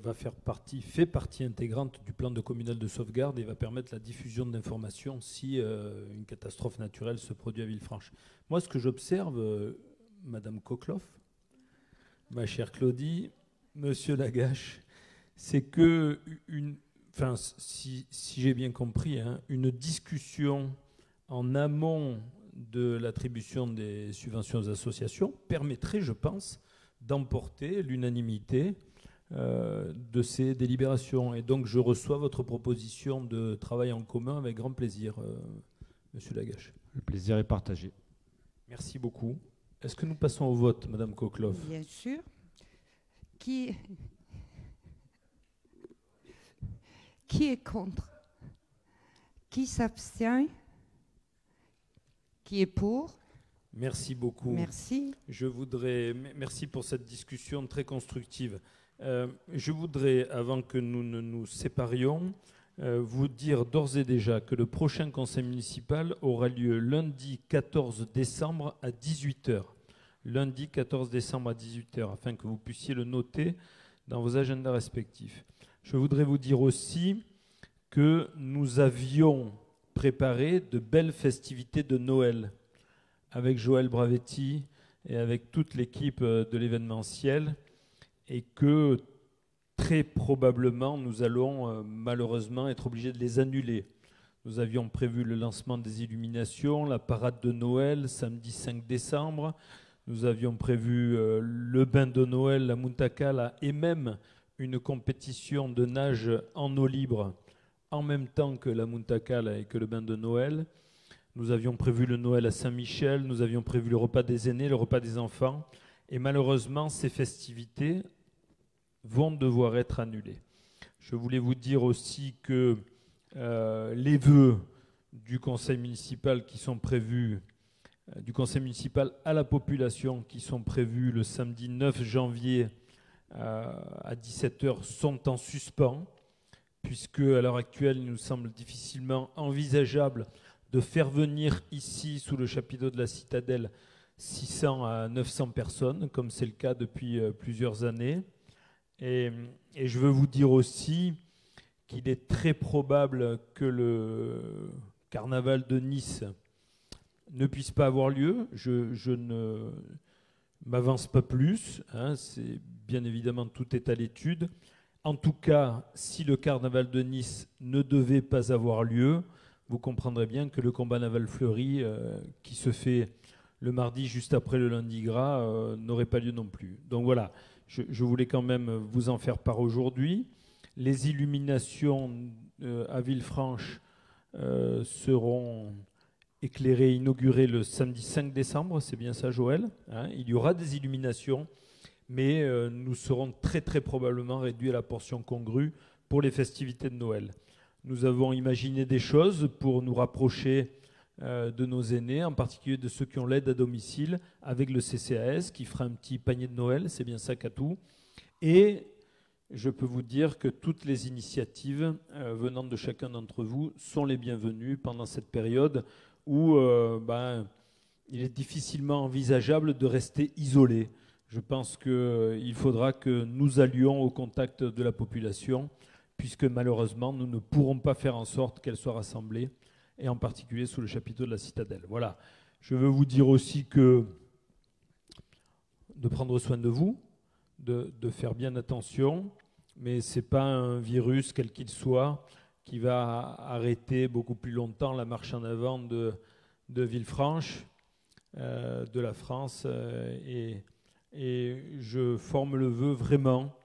Speaker 1: fait partie intégrante du plan de communal de sauvegarde et va permettre la diffusion d'informations si une catastrophe naturelle se produit à Villefranche. Moi, ce que j'observe, Madame Coq-Love, ma chère Claudie, Monsieur Lagache, c'est que, si j'ai bien compris, une discussion en amont de l'attribution des subventions aux associations permettrait, je pense, d'emporter l'unanimité de ces délibérations. Et donc, je reçois votre proposition de travail en commun avec grand plaisir, Monsieur Lagache.
Speaker 8: Le plaisir est partagé.
Speaker 1: Merci beaucoup. Est-ce que nous passons au vote, Madame Coq-Love ?
Speaker 7: Bien sûr. Qui est contre? Qui s'abstient? Qui est pour?
Speaker 1: Merci beaucoup.
Speaker 7: Merci.
Speaker 1: Merci pour cette discussion très constructive. Je voudrais, avant que nous ne nous séparions, vous dire d'ores et déjà que le prochain conseil municipal aura lieu lundi 14 décembre à 18h. lundi 14 décembre à 18h, afin que vous puissiez le noter dans vos agendas respectifs. Je voudrais vous dire aussi que nous avions préparé de belles festivités de Noël avec Joël Bravetti et avec toute l'équipe de l'événementiel, et que très probablement nous allons malheureusement être obligés de les annuler. Nous avions prévu le lancement des illuminations, la parade de Noël samedi 5 décembre. Nous avions prévu le bain de Noël, la Muntakala, et même une compétition de nage en eau libre en même temps que la Muntakala et que le bain de Noël. Nous avions prévu le Noël à Saint-Michel, nous avions prévu le repas des aînés, le repas des enfants. Et malheureusement, ces festivités vont devoir être annulées. Je voulais vous dire aussi que les vœux du conseil municipal qui sont prévus, du conseil municipal à la population qui sont prévus le samedi 9 janvier à 17h sont en suspens, puisque à l'heure actuelle, il nous semble difficilement envisageable de faire venir ici, sous le chapiteau de la Citadelle, 600 à 900 personnes, comme c'est le cas depuis plusieurs années. Et je veux vous dire aussi qu'il est très probable que le carnaval de Nice ne puisse pas avoir lieu. Je ne m'avance pas plus, hein, c'est bien évidemment, tout est à l'étude. En tout cas, si le carnaval de Nice ne devait pas avoir lieu, vous comprendrez bien que le combat naval fleuri qui se fait le mardi juste après le lundi gras n'aurait pas lieu non plus. Donc voilà, je voulais quand même vous en faire part aujourd'hui. Les illuminations à Villefranche seront éclairées, inaugurées le samedi 5 décembre, c'est bien ça Joël, hein. Il y aura des illuminations, mais nous serons très très probablement réduits à la portion congrue pour les festivités de Noël. Nous avons imaginé des choses pour nous rapprocher de nos aînés, en particulier de ceux qui ont l'aide à domicile, avec le CCAS qui fera un petit panier de Noël, c'est bien ça Catou. Et je peux vous dire que toutes les initiatives venant de chacun d'entre vous sont les bienvenues pendant cette période où il est difficilement envisageable de rester isolé. Je pense qu'il faudra que nous allions au contact de la population, puisque malheureusement, nous ne pourrons pas faire en sorte qu'elle soit rassemblée, et en particulier sous le chapiteau de la Citadelle. Voilà. Je veux vous dire aussi que de prendre soin de vous, de faire bien attention, mais ce n'est pas un virus, quel qu'il soit, qui va arrêter beaucoup plus longtemps la marche en avant de Villefranche, de la France, et je forme le vœu vraiment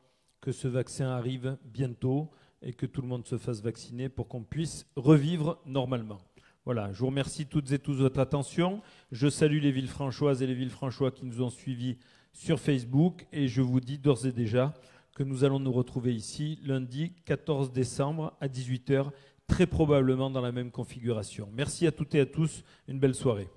Speaker 1: que ce vaccin arrive bientôt et que tout le monde se fasse vacciner pour qu'on puisse revivre normalement. Voilà, je vous remercie toutes et tous de votre attention. Je salue les Villefranchoises et les Villefranchois qui nous ont suivis sur Facebook, et je vous dis d'ores et déjà que nous allons nous retrouver ici lundi 14 décembre à 18h, très probablement dans la même configuration. Merci à toutes et à tous, une belle soirée.